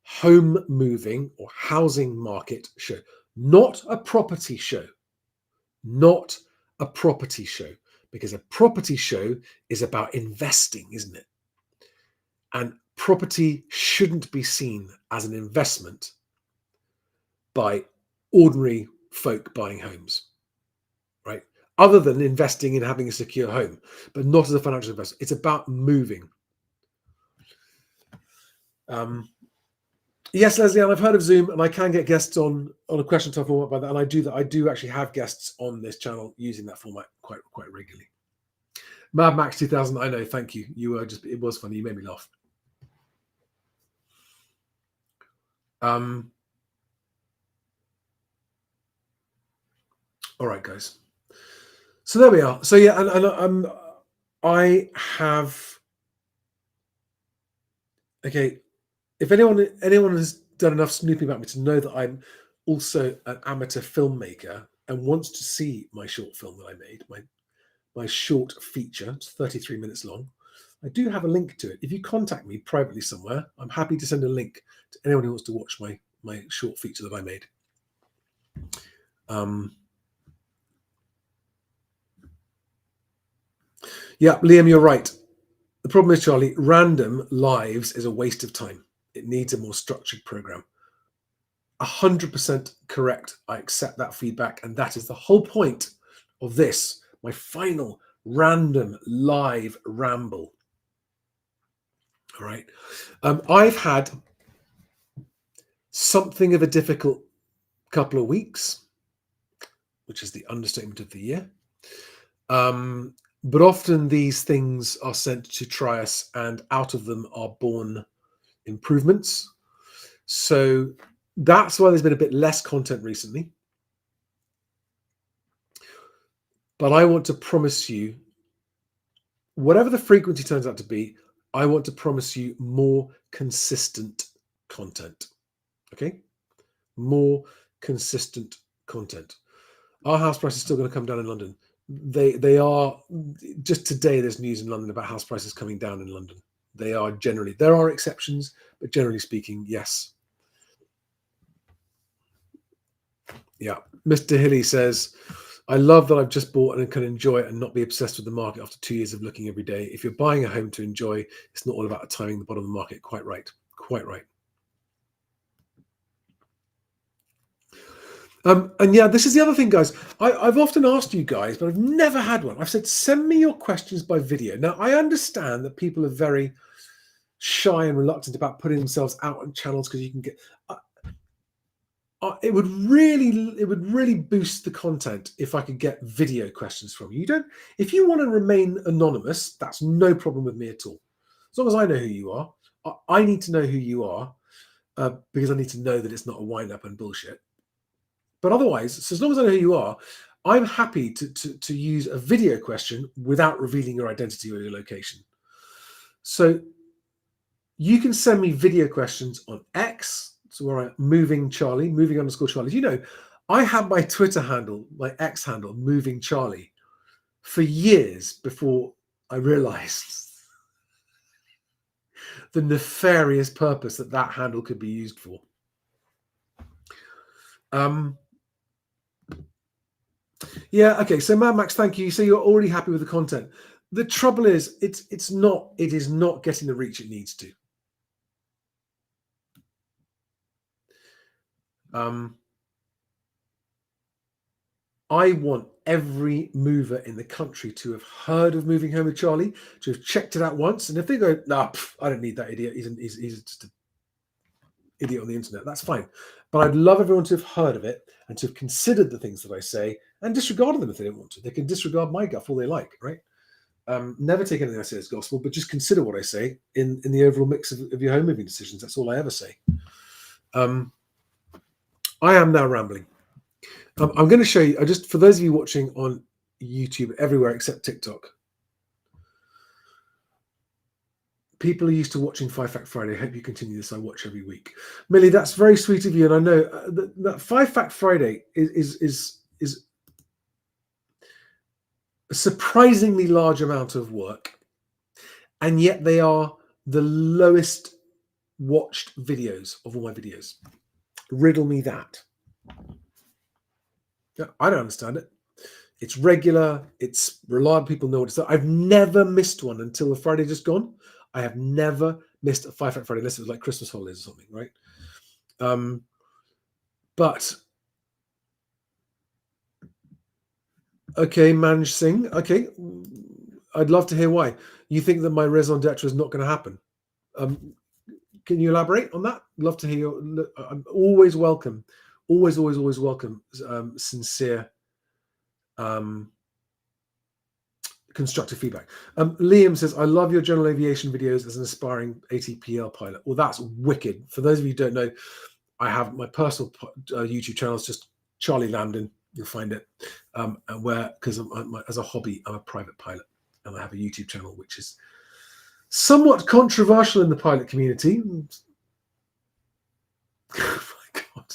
home moving or housing market show, not a property show, not a property show, because a property show is about investing, isn't it? And property shouldn't be seen as an investment by ordinary folk buying homes, right? Other than investing in having a secure home, but not as a financial investment. It's about moving. Yes, Leslie, and I've heard of Zoom, and I can get guests on a question time format by that, and I do actually have guests on this channel using that format quite regularly. Mad Max 2000, I know, thank you. You were it was funny. You made me laugh. All right, guys. So there we are. So yeah, and I have. Okay, if anyone has done enough snooping about me to know that I'm also an amateur filmmaker and wants to see my short film that I made, my short feature, it's 33 minutes long. I do have a link to it. If you contact me privately somewhere, I'm happy to send a link to anyone who wants to watch my short feature that I made. Yeah, Liam, you're right. The problem is, Charlie, random lives is a waste of time. It needs a more structured program. 100% correct. I accept that feedback. And that is the whole point of this, my final random live ramble. All right. I've had something of a difficult couple of weeks, which is the understatement of the year. But often these things are sent to try us, and out of them are born improvements. So that's why there's been a bit less content recently. But I want to promise you, whatever the frequency turns out to be, I want to promise you more consistent content. Okay? More consistent content. Are house prices still going to come down in London? They are. Just today, there's news in London about house prices coming down in London. They are generally. There are exceptions, but generally speaking, yes. Yeah. Mr. Hilly says, I love that I've just bought and can enjoy it and not be obsessed with the market after 2 years of looking every day. If you're buying a home to enjoy, it's not all about timing the bottom of the market. Quite right. Quite right. And yeah, this is the other thing, guys. I've often asked you guys, but I've never had one. I've said, send me your questions by video. Now, I understand that people are very shy and reluctant about putting themselves out on channels because you can get... it would really boost the content if I could get video questions from you. If you want to remain anonymous, that's no problem with me at all. As long as I know who you are, I need to know who you are because I need to know that it's not a wind-up and bullshit. But otherwise, so as long as I know who you are, I'm happy to use a video question without revealing your identity or your location. So you can send me video questions on X, so where I'm moving _Charlie. You know, I had my Twitter handle, my X handle, moving Charlie, for years before I realized the nefarious purpose that handle could be used for. Yeah, okay. So Mad Max, thank you. So you're already happy with the content. The trouble is, it is not getting the reach it needs to. I want every mover in the country to have heard of Moving Home with Charlie, to have checked it out once. And if they go, nah, I don't need that idiot. He's just an idiot on the internet. That's fine. But I'd love everyone to have heard of it and to have considered the things that I say and disregarded them if they don't want to. They can disregard my guff all they like, right? Never take anything I say as gospel, but just consider what I say in the overall mix of your home moving decisions. That's all I ever say. I am now rambling. I'm going to show you, just for those of you watching on YouTube everywhere except TikTok, People are used to watching Five Fact Friday. I hope you continue this. I watch every week. Millie, that's very sweet of you, and I know that Five Fact Friday is a surprisingly large amount of work, and yet they are the lowest watched videos of all my videos. Riddle me that. I don't understand it. It's regular. It's reliable. People know what it's. I've never missed one until the Friday just gone. I have never missed a Five Fact Friday unless it was like Christmas holidays or something, right? But okay, Manj Singh. Okay, I'd love to hear why. You think that my raison d'etre is not going to happen? Can you elaborate on that? Love to hear your. I'm always welcome. Always welcome. Sincere. Constructive feedback. Liam says, I love your general aviation videos as an aspiring ATPL pilot. Well, that's wicked. For those of you who don't know, I have my personal YouTube channel. It's just Charlie Lambden. You'll find it. And where, because as a hobby, I'm a private pilot, and I have a YouTube channel which is somewhat controversial in the pilot community. Oh my God,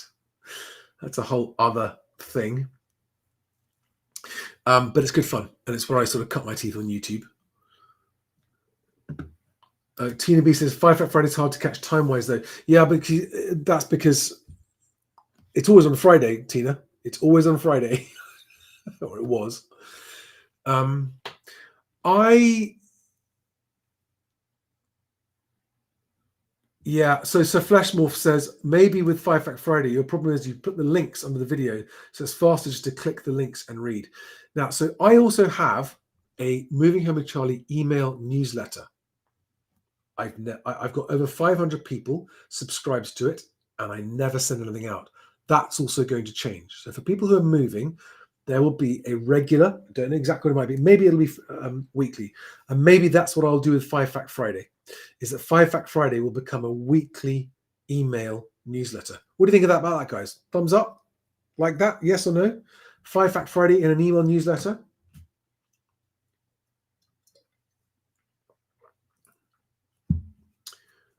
that's a whole other thing. But it's good fun, and it's where I sort of cut my teeth on YouTube. Tina B says, Five Fact Friday's hard to catch time-wise, though. Yeah, but that's because it's always on Friday, Tina. It's always on Friday. Or it was. Yeah, so Fleshmorph says, maybe with Five Fact Friday, your problem is you put the links under the video, so it's faster just to click the links and read. Now, so I also have a Moving Home with Charlie email newsletter. I've got over 500 people subscribed to it, and I never send anything out. That's also going to change. So for people who are moving, there will be a regular, I don't know exactly what it might be, maybe it'll be weekly. And maybe that's what I'll do with Five Fact Friday, is that Five Fact Friday will become a weekly email newsletter. What do you think about that, guys? Thumbs up? Like that? Yes or no? Five Fact Friday in an email newsletter?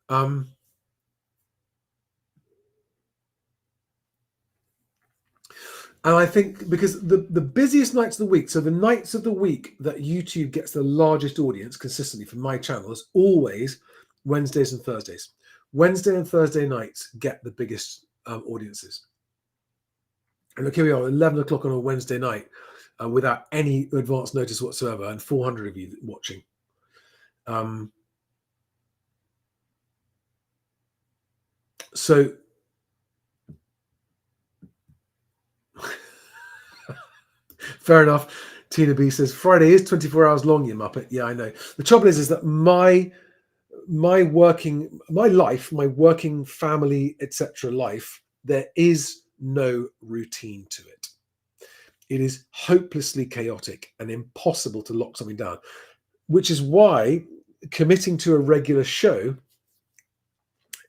And I think because the busiest nights of the week, so the nights of the week that YouTube gets the largest audience consistently for my channel is always Wednesdays and Thursdays. Wednesday and Thursday nights get the biggest audiences. And look, here we are, 11 o'clock on a Wednesday night without any advance notice whatsoever, and 400 of you watching. So fair enough. Tina B says, Friday is 24 hours long, you muppet. Yeah, I know. The trouble is that my working family, etc. life, there is no routine to it. It is hopelessly chaotic and impossible to lock something down, which is why committing to a regular show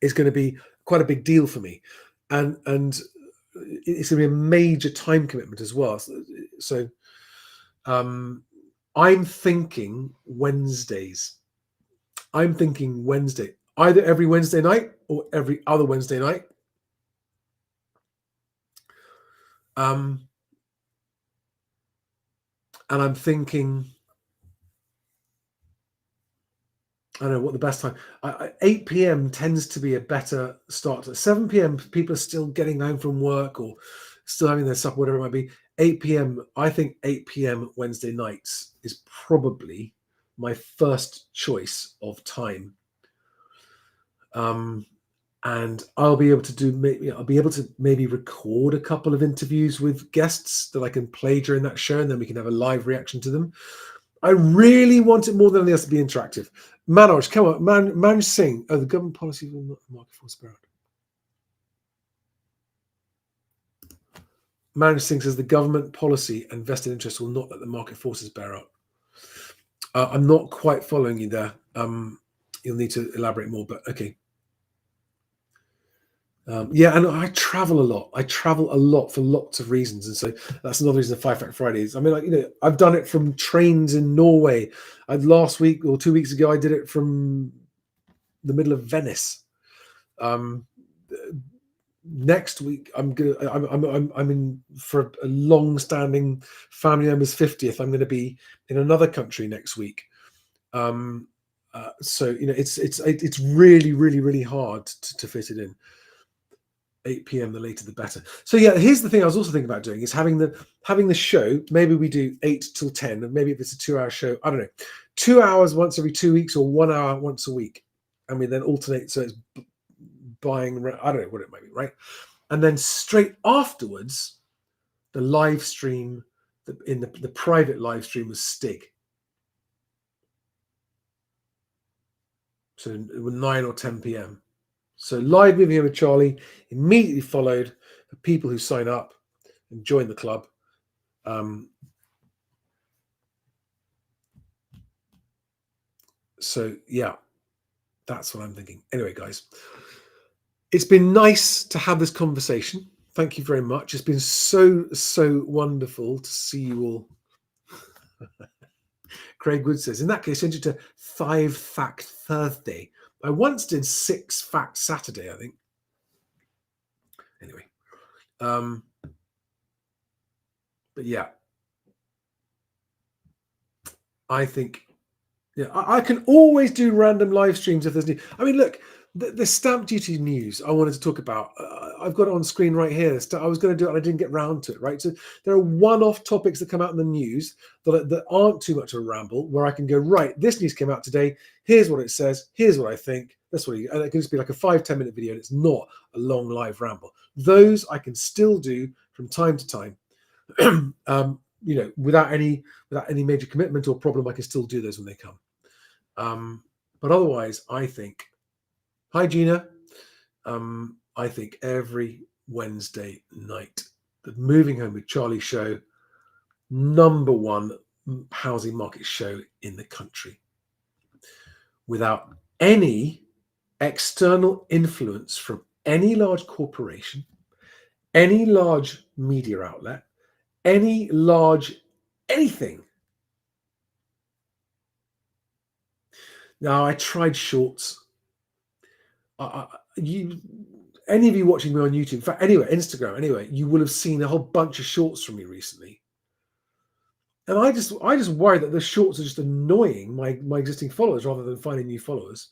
is going to be quite a big deal for me. And it's going to be a major time commitment as well. So I'm thinking Wednesdays. I'm thinking Wednesday, either every Wednesday night or every other Wednesday night. And I'm thinking, I don't know what the best time. 8 p.m. tends to be a better start. At 7 p.m. people are still getting home from work or still having their supper, whatever it might be. 8 p.m. I think 8 p.m. Wednesday nights is probably my first choice of time. And I'll be able to maybe record a couple of interviews with guests that I can play during that show, and then we can have a live reaction to them. I really want it more than anything else to be interactive. Manoj, come on, Manj Singh. Oh, the government policy will not market force bear out. Manj Singh says the government policy and vested interest will not let the market forces bear out. I'm not quite following you there. You'll need to elaborate more, but okay. Yeah, and I travel a lot. I travel a lot for lots of reasons, and so that's another reason Five Fact Fridays. I mean, I've done it from trains in Norway. Last week or 2 weeks ago, I did it from the middle of Venice. Next week, I'm in for a long-standing family member's 50th. I'm going to be in another country next week. So it's really, really, really hard to fit it in. 8 p.m. the later the better. So yeah, here's the thing I was also thinking about doing is having the show. Maybe we do 8 till 10, and maybe if it's a 2-hour show, I don't know, 2 hours once every 2 weeks or 1 hour once a week, and we then alternate. So it's buying. I don't know what it might be, right? And then straight afterwards, the live stream, the private live stream was Stig. So it was 9 or 10 p.m. So live moving here with Charlie, immediately followed the people who sign up and join the club. So yeah, that's what I'm thinking. Anyway, guys, it's been nice to have this conversation. Thank you very much. It's been so wonderful to see you all. Craig Wood says, in that case, change it to 5 Fact Thursday. I once did 6 Fact Saturday, I think. Anyway. But yeah. I think, yeah, I can always do random live streams if there's new. I mean, look, the stamp duty news I wanted to talk about. I've got it on screen right here. I was going to do it and I didn't get round to it, right? So there are one-off topics that come out in the news that aren't too much of a ramble, where I can go, right, this news came out today. Here's what it says. Here's what I think. That's what and it can just be like a 5-10 minute video, and it's not a long live ramble. Those I can still do from time to time. Without any major commitment or problem, I can still do those when they come. But otherwise, I think, hi Gina, I think every Wednesday night, the Moving Home with Charlie show, #1 housing market show in the country, without any external influence from any large corporation, any large media outlet, any large anything. Now, I tried shorts. Any of you watching me on YouTube, in fact, anyway, Instagram, anyway, you will have seen a whole bunch of shorts from me recently. And I just worry that the shorts are just annoying my existing followers rather than finding new followers.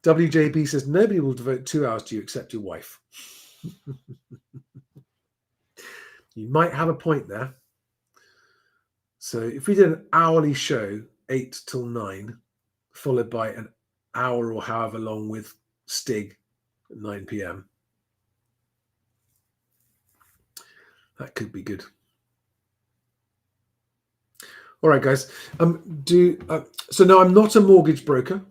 WJB says, nobody will devote 2 hours to you except your wife. You might have a point there. So if we did an hourly show, 8 till 9, followed by an hour or however long with Stig at 9 p.m, that could be good. All right, guys. So no, I'm not a mortgage broker.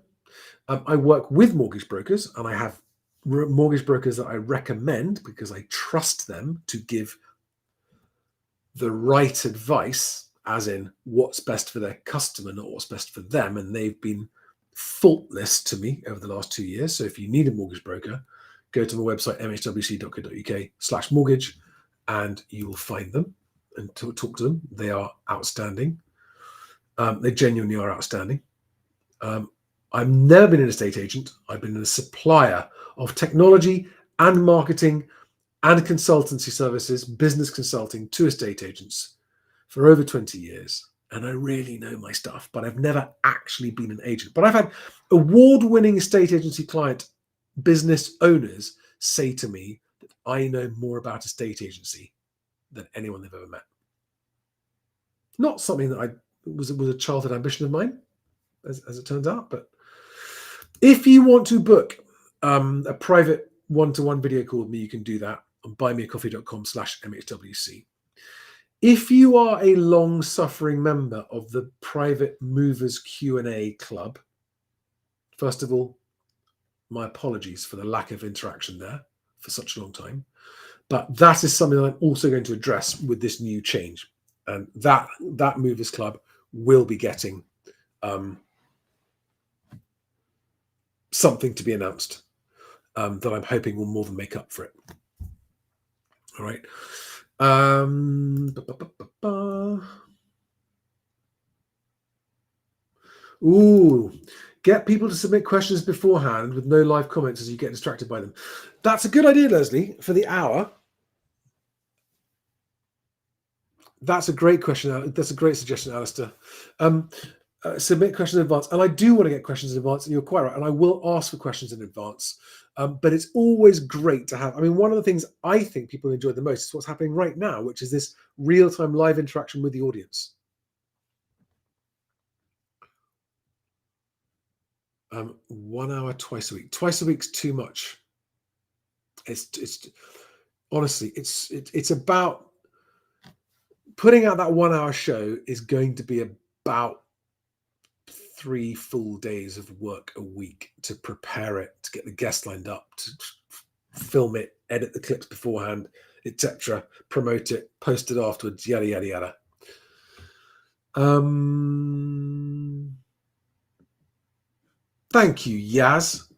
I work with mortgage brokers, and I have mortgage brokers that I recommend because I trust them to give the right advice, as in what's best for their customer, not what's best for them. And they've been faultless to me over the last 2 years. So if you need a mortgage broker, go to my website, mhwc.co.uk/mortgage, and you will find them and talk to them. They are outstanding. They genuinely are outstanding. I've never been an estate agent. I've been a supplier of technology and marketing and consultancy services, business consulting to estate agents for over 20 years. And I really know my stuff, but I've never actually been an agent. But I've had award-winning estate agency client business owners say to me that I know more about estate agency than anyone they've ever met. Not something that was a childhood ambition of mine, as it turns out. But if you want to book a private one-to-one video call with me, you can do that on buymeacoffee.com/mhwc. If you are a long-suffering member of the Private Movers Q&A Club, first of all, my apologies for the lack of interaction there for such a long time. But that is something that I'm also going to address with this new change. And that Movers Club will be getting something to be announced that I'm hoping will more than make up for it. All right. Ooh, get people to submit questions beforehand with no live comments as you get distracted by them. That's a good idea, Leslie, for the hour. That's a great question. That's a great suggestion, Alistair. Submit questions in advance. And I do want to get questions in advance, and you're quite right. And I will ask for questions in advance. But it's always great to have. I mean, one of the things I think people enjoy the most is what's happening right now, which is this real-time live interaction with the audience. 1 hour twice a week. Twice a week's too much. It's honestly, it's about putting out that 1 hour show is going to be about 3 full days of work a week to prepare it, to get the guests lined up, to film it, edit the clips beforehand, etc., promote it, post it afterwards, yada yada yada. Thank you, Yaz.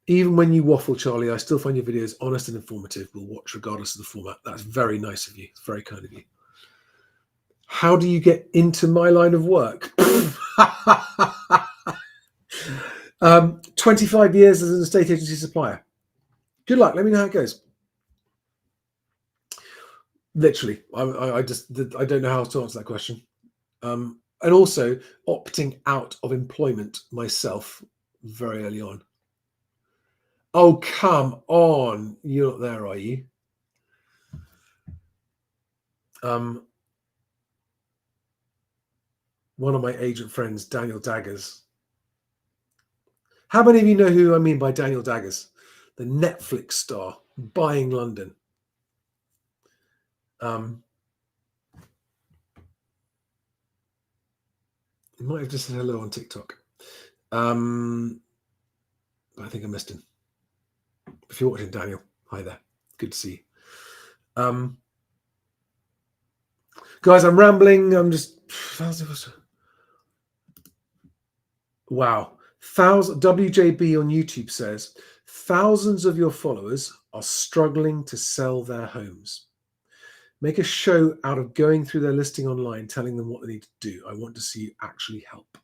Even when you waffle, Charlie, I still find your videos honest and informative. We'll watch regardless of the format. That's very nice of you. It's very kind of you. How do you get into my line of work? 25 years as an estate agency supplier. Good luck. Let me know how it goes. Literally, I don't know how to answer that question. And also opting out of employment myself very early on. Oh, come on. You're not there, are you? One of my agent friends, Daniel Daggers. How many of you know who I mean by Daniel Daggers? The Netflix star, Buying London. He might have just said hello on TikTok. I think I missed him. If you're watching, Daniel, hi there. Good to see you. Guys, I'm rambling. I'm just... Wow. WJB on YouTube says, thousands of your followers are struggling to sell their homes. Make a show out of going through their listing online, telling them what they need to do. I want to see you actually help.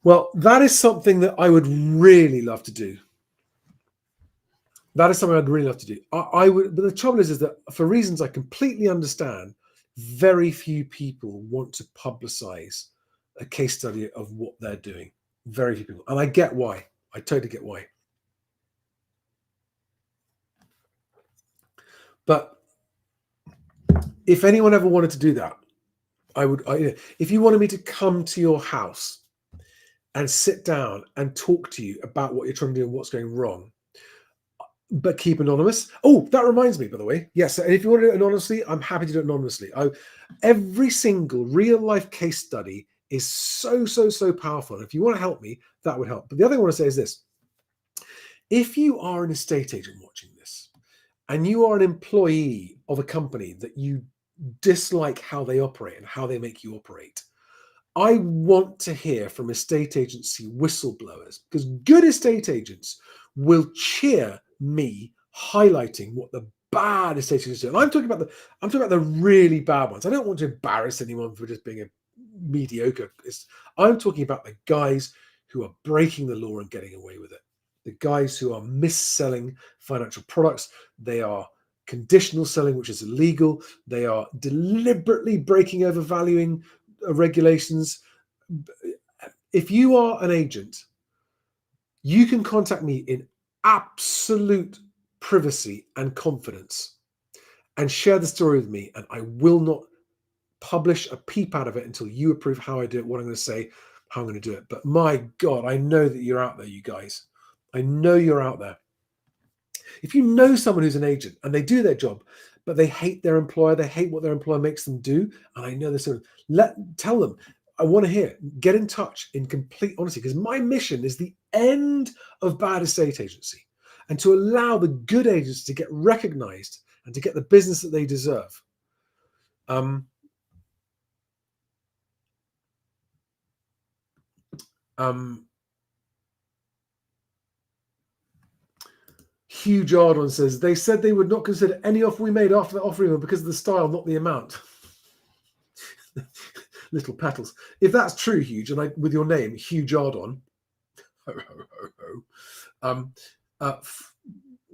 Well, that is something that I would really love to do. That is something I'd really love to do. I would, but the trouble is that for reasons I completely understand, very few people want to publicize a case study of what they're doing. Very few people. And I get why. I totally get why. But if anyone ever wanted to do that, if you wanted me to come to your house and sit down and talk to you about what you're trying to do and what's going wrong, but keep anonymous. Oh, that reminds me, by the way. Yes, and if you want to do it anonymously, I'm happy to do it anonymously. Every single real life case study is so powerful. And if you want to help me, that would help. But the other thing I want to say is this. If you are an estate agent watching this and you are an employee of a company that you dislike how they operate and how they make you operate, I want to hear from estate agency whistleblowers, because good estate agents will cheer me highlighting what the bad estate agents do. And I'm talking about the really bad ones. I don't want to embarrass anyone for just being a mediocre. I'm talking about the guys who are breaking the law and getting away with it. The guys who are mis-selling financial products. They are conditional selling, which is illegal. They are deliberately breaking, overvaluing regulations. If you are an agent, you can contact me in absolute privacy and confidence and share the story with me, and I will not publish a peep out of it until you approve how I do it, what I'm going to say, how I'm going to do it. But my God, I know that you're out there, you guys. I know you're out there. If you know someone who's an agent and they do their job, but they hate their employer, they hate what their employer makes them do, and I know this, tell them, I want to hear, get in touch in complete honesty, because my mission is the end of bad estate agency and to allow the good agents to get recognized and to get the business that they deserve. Hugh Jardon says, they said they would not consider any offer we made after the offering because of the style, not the amount. little petals. If that's true, Huge, and with your name, Huge Ardon, ho, ho, ho, ho.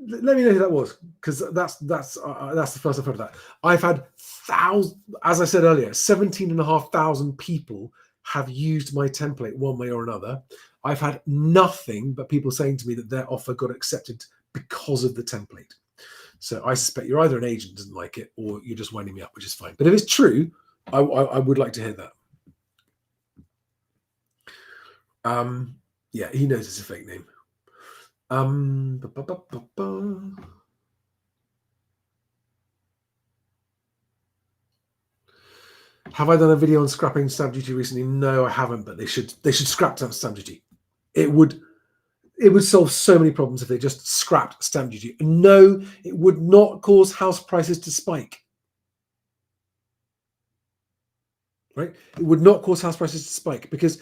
Let me know who that was, because that's the first I've heard of that. I've had thousands, as I said earlier, 17,500 people have used my template one way or another. I've had nothing but people saying to me that their offer got accepted because of the template. So I suspect you're either an agent who doesn't like it, or you're just winding me up, which is fine. But if it's true, I would like to hear that. Yeah, he knows it's a fake name. Have I done a video on scrapping stamp duty recently? No, I haven't, but they should scrap stamp duty. It would solve so many problems if they just scrapped stamp duty. No, it would not cause house prices to spike. Right? It would not cause house prices to spike, because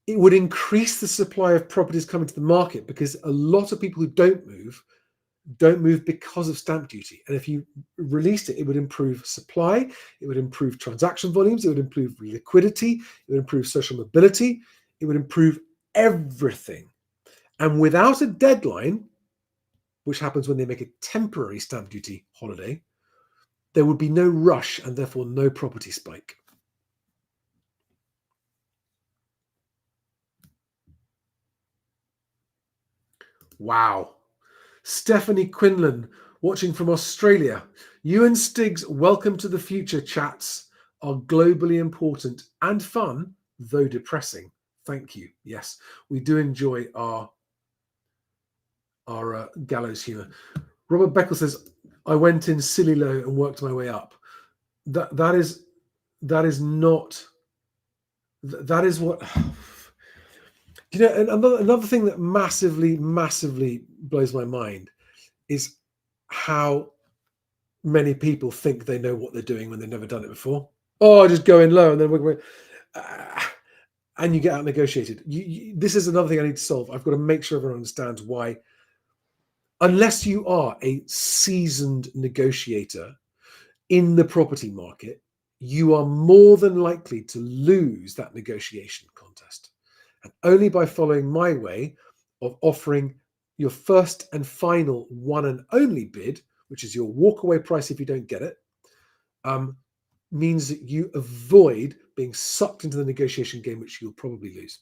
it would increase the supply of properties coming to the market, because a lot of people who don't move because of stamp duty. And if you released it, it would improve supply, it would improve transaction volumes, it would improve liquidity, it would improve social mobility, it would improve everything. And without a deadline, which happens when they make a temporary stamp duty holiday, there would be no rush and therefore no property spike. Wow. Stephanie Quinlan, watching from Australia. You and Stiggs, welcome to the future. Chats are globally important and fun, though depressing. Thank you. Yes, we do enjoy our gallows humour. Robert Beckel says, I went in silly low and worked my way up. That is what... You know, another thing that massively blows my mind is how many people think they know what they're doing when they've never done it before. Oh, I just go in low and then and you get out negotiated. This is another thing I need to solve. I've got to make sure everyone understands why, unless you are a seasoned negotiator in the property market, you are more than likely to lose that negotiation contest. And only by following my way of offering your first and final one and only bid, which is your walkaway price if you don't get it, means that you avoid being sucked into the negotiation game, which you'll probably lose.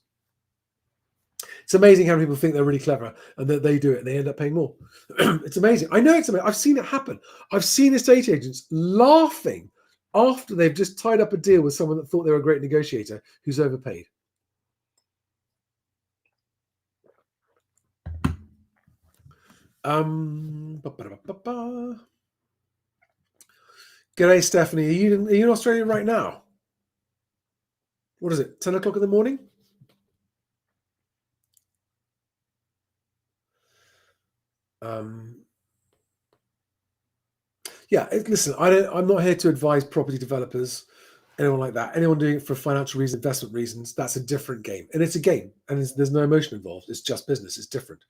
It's amazing how people think they're really clever and that they do it and they end up paying more. It's amazing. I know it's amazing. I've seen it happen. I've seen estate agents laughing after they've just tied up a deal with someone that thought they were a great negotiator who's overpaid. G'day, Stephanie. Are you in Australia right now? What is it, 10 o'clock in the morning? Yeah, listen, I'm not here to advise property developers, anyone like that. Anyone doing it for financial reasons, investment reasons, that's a different game. And it's a game, and there's no emotion involved. It's just business. It's different.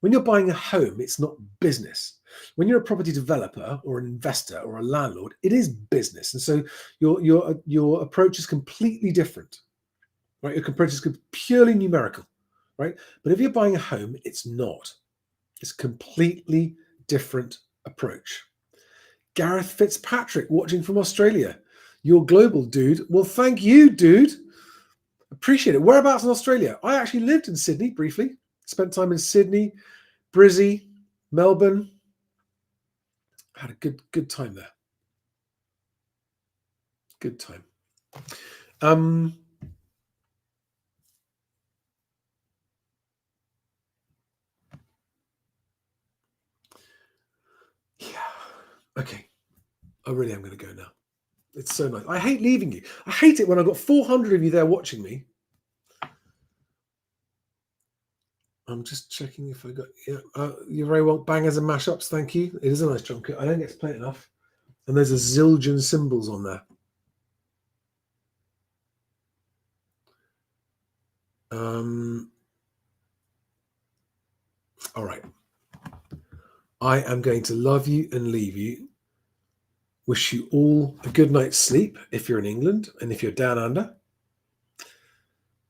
When you're buying a home, it's not business. When you're a property developer or an investor or a landlord, it is business. And so your approach is completely different, right? Your approach is purely numerical, right? But if you're buying a home, it's not. It's a completely different approach. Gareth Fitzpatrick, watching from Australia. You're global, dude. Well, thank you, dude. Appreciate it. Whereabouts in Australia? I actually lived in Sydney briefly. Spent time in Sydney, Brizzy, Melbourne. Had a good time there. Good time. Yeah. Okay. I really am going to go now. It's so nice. I hate leaving you. I hate it when I've got 400 of you there watching me. I'm just checking if I got... Yeah, you're very well. Bangers and mashups, thank you. It is a nice drum kit. I don't get to play it enough. And there's a zillion symbols on there. All right. I am going to love you and leave you Wish you all a good night's sleep if you're in England, and if you're down under,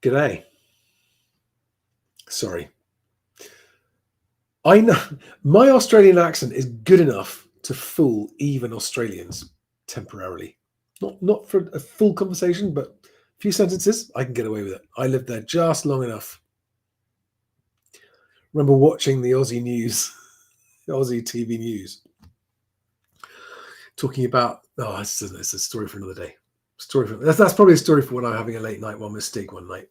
g'day. Sorry. I know my Australian accent is good enough to fool even Australians temporarily. Not for a full conversation, but a few sentences, I can get away with it. I lived there just long enough. Remember watching the Aussie news, the Aussie TV news, talking about, it's a story for another day. That's probably a story for when I'm having a late night one with Stig one night.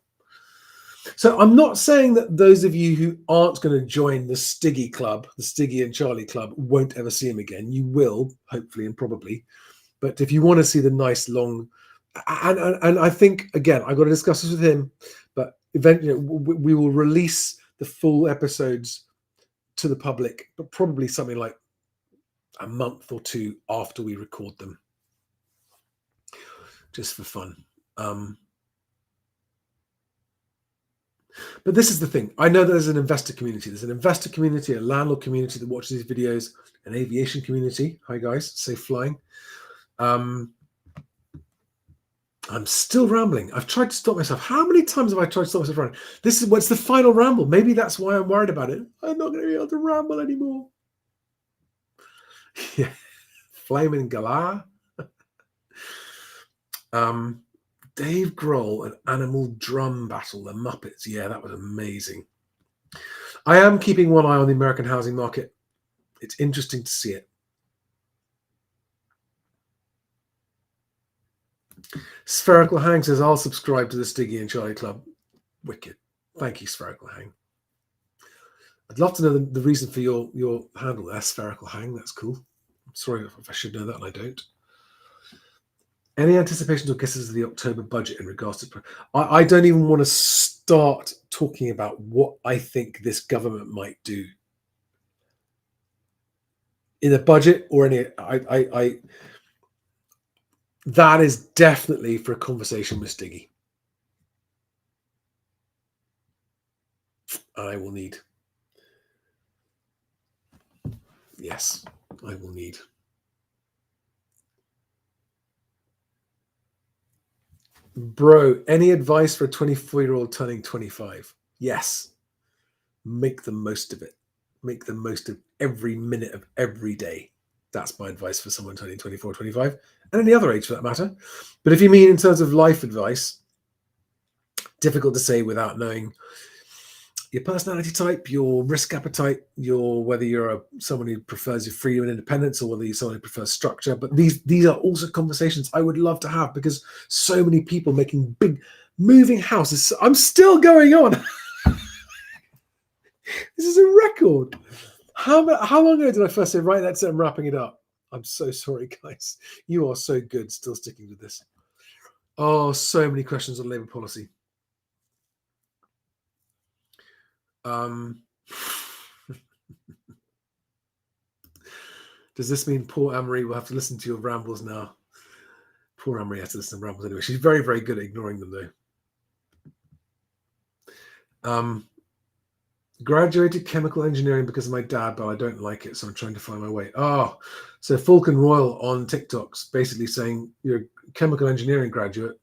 So I'm not saying that those of you who aren't going to join the Stiggy Club, the Stiggy and Charlie Club, won't ever see him again. You will, hopefully and probably. But if you want to see the nice long, and I think, again, I've got to discuss this with him, but eventually we will release the full episodes to the public, but probably something like a month or two after we record them, just for fun. But this is the thing. I know there's an investor community. There's an investor community, a landlord community that watches these videos, an aviation community. Hi, guys. Safe flying. I'm still rambling. I've tried to stop myself. How many times have I tried to stop myself rambling? This is what's the final ramble. Maybe that's why I'm worried about it. I'm not going to be able to ramble anymore. Yeah. Flaming Galah. Dave Grohl, an animal drum battle, the Muppets. Yeah, that was amazing. I am keeping one eye on the American housing market. It's interesting to see it. Spherical Hang says, I'll subscribe to the Stiggy and Charlie Club. Wicked. Thank you, Spherical Hang. I'd love to know the reason for your handle there, Spherical Hang. That's cool. I'm sorry if I should know that and I don't. Any anticipations or guesses of the October budget in regards to... I don't even want to start talking about what I think this government might do in the budget or any... that is definitely for a conversation with Stiggy. I will need... Yes, I will need... Bro, any advice for a 24-year-old turning 25? Yes. Make the most of it. Make the most of every minute of every day. That's my advice for someone turning 24 or 25, and any other age for that matter. But if you mean in terms of life advice, difficult to say without knowing your personality type, your risk appetite, whether you're someone who prefers your freedom and independence, or whether you're someone who prefers structure. But these are also conversations I would love to have, because so many people making big moving houses. I'm still going on. This is a record. How long ago did I first say, right, that's it, I'm wrapping it up? I'm so sorry, guys. You are so good still sticking with this. Oh, so many questions on Labour policy. Does this mean poor Anne-Marie will have to listen to your rambles now? Poor Anne-Marie has to listen to rambles anyway. She's very, very good at ignoring them, though. Graduated chemical engineering because of my dad, but I don't like it, so I'm trying to find my way. Oh, so Falcon Royal on TikTok's basically saying you're a chemical engineering graduate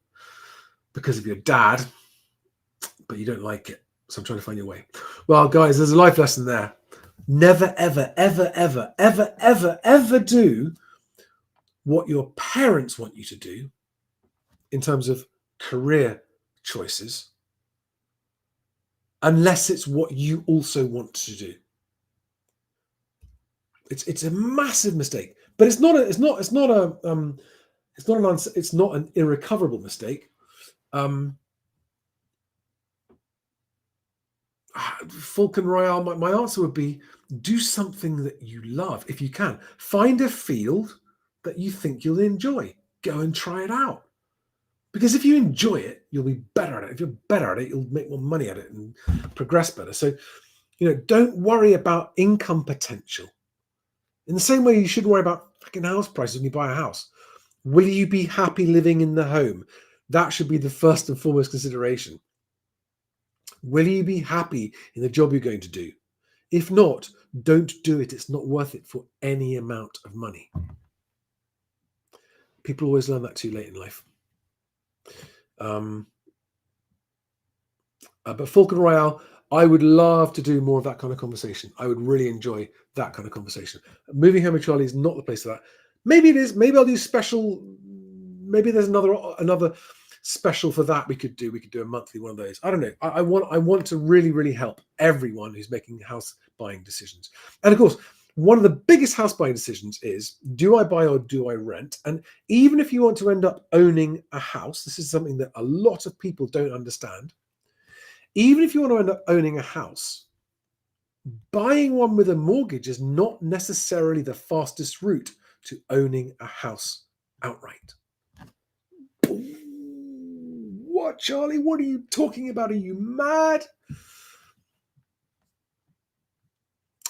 because of your dad, but you don't like it, so I'm trying to find your way. Well, guys, there's a life lesson there. Never, ever, ever, ever, ever, ever, ever do what your parents want you to do in terms of career choices, unless it's what you also want to do. It's a massive mistake, but it's not an irrecoverable mistake. Falcon Royale, my answer would be, do something that you love if you can. Find a field that you think you'll enjoy. Go and try it out. Because if you enjoy it, you'll be better at it. If you're better at it, you'll make more money at it and progress better. So, don't worry about income potential. In the same way you shouldn't worry about fucking house prices when you buy a house. Will you be happy living in the home? That should be the first and foremost consideration. Will you be happy in the job you're going to do? If not, don't do it. It's not worth it for any amount of money. People always learn that too late in life. But Falcon Royale, I would love to do more of that kind of conversation. I would really enjoy that kind of conversation. Moving Home with Charlie is not the place for that. Maybe it is. Maybe I'll do special. Maybe there's another special for that we could do. We could do a monthly one of those. I don't know. I want to really help everyone who's making house buying decisions. And of course, one of the biggest house buying decisions is, do I buy or do I rent? And even if you want to end up owning a house, this is something that a lot of people don't understand. Even if you want to end up owning a house, buying one with a mortgage is not necessarily the fastest route to owning a house outright. What, Charlie? What are you talking about? Are you mad?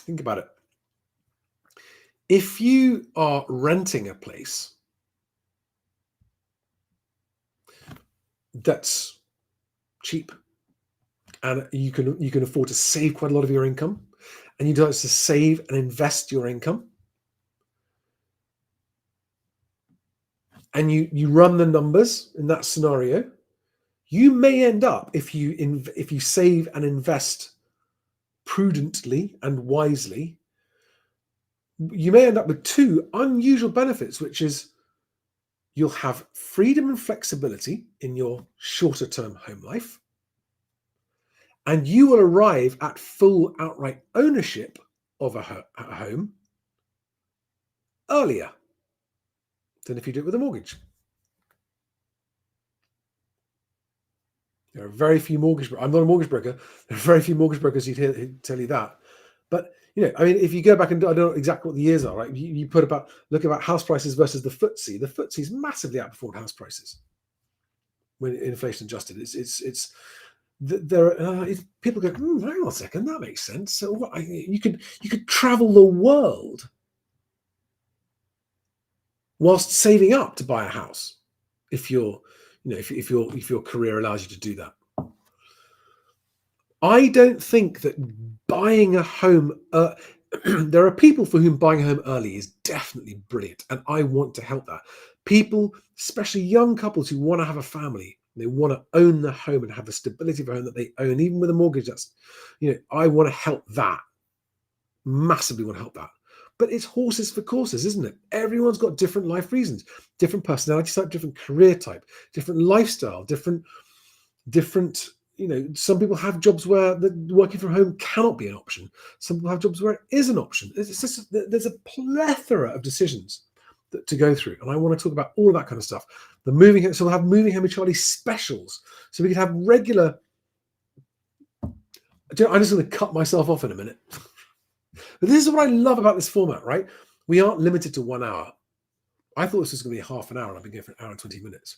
Think about it. If you are renting a place that's cheap and you can afford to save quite a lot of your income, and you decide to save and invest your income, and you run the numbers in that scenario, you may end up, if you save and invest prudently and wisely, you may end up with two unusual benefits, which is you'll have freedom and flexibility in your shorter term home life, and you will arrive at full outright ownership of a home earlier than if you do it with a mortgage. There are very few mortgage brokers. I'm not a mortgage broker. There are very few mortgage brokers who'd tell you that. But I mean, if you go back and I don't know exactly what the years are, right? You look about house prices versus the FTSE. The FTSE's massively outperformed house prices when inflation adjusted. It's people go, hang on a second, that makes sense. So what? You could travel the world whilst saving up to buy a house if your career allows you to do that. I don't think that buying a home, there are people for whom buying a home early is definitely brilliant, and I want to help that. People, especially young couples who want to have a family, they want to own the home and have the stability of a home that they own, even with a mortgage. That's, I want to help that. Massively want to help that. But it's horses for courses, isn't it? Everyone's got different life reasons, different personality type, different career type, different lifestyle, different. Some people have jobs where working from home cannot be an option. Some people have jobs where it is an option. It's just, there's a plethora of decisions to go through, and I want to talk about all of that kind of stuff. So we'll have Moving Home with Charlie specials, so we could have regular. I'm just going to cut myself off in a minute. But this is what I love about this format, right? We aren't limited to 1 hour. I thought this was going to be half an hour, and I've been going for an hour and 20 minutes.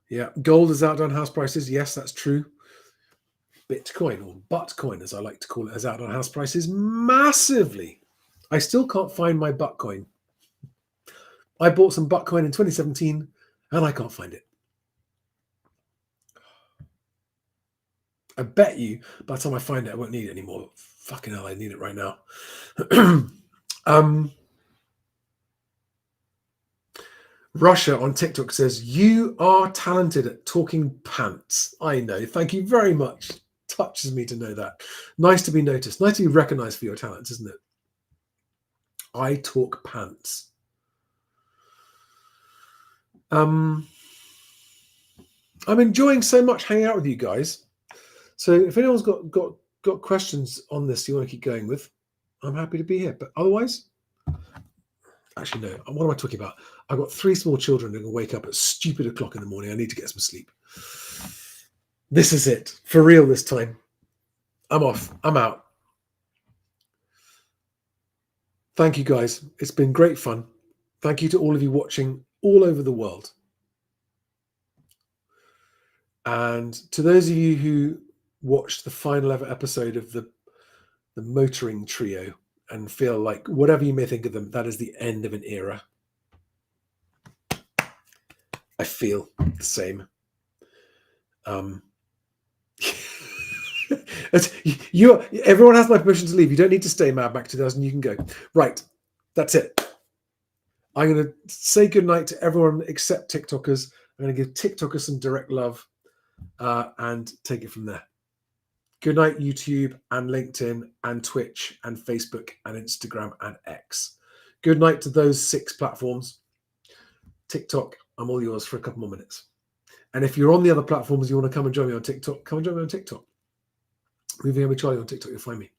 Yeah, gold has outdone house prices. Yes, that's true. Bitcoin, or Buttcoin, as I like to call it, has outdone house prices massively. I still can't find my Buttcoin. I bought some Buttcoin in 2017, and I can't find it. I bet you by the time I find it, I won't need it anymore. Fucking hell, I need it right now. Russia on TikTok says, you are talented at talking pants. I know. Thank you very much. Touches me to know that. Nice to be noticed. Nice to be recognized for your talents, isn't it? I talk pants. I'm enjoying so much hanging out with you guys. So if anyone's got questions on this you want to keep going with, I'm happy to be here. But otherwise, actually, no. What am I talking about? I've got 3 small children who can wake up at stupid o'clock in the morning. I need to get some sleep. This is it. For real this time. I'm off. I'm out. Thank you, guys. It's been great fun. Thank you to all of you watching all over the world. And to those of you who watched the final ever episode of the motoring trio and feel like, whatever you may think of them, that is the end of an era. I feel the same. Everyone has my permission to leave. You don't need to stay, Mad Mac 2000. You can go. Right. That's it. I'm going to say goodnight to everyone except TikTokers. I'm going to give TikTokers some direct love and take it from there. Good night, YouTube and LinkedIn and Twitch and Facebook and Instagram and X. Good night to those 6 platforms. TikTok, I'm all yours for a couple more minutes. And if you're on the other platforms, you want to come and join me on TikTok, come and join me on TikTok. Moving over Charlie on TikTok, you'll find me.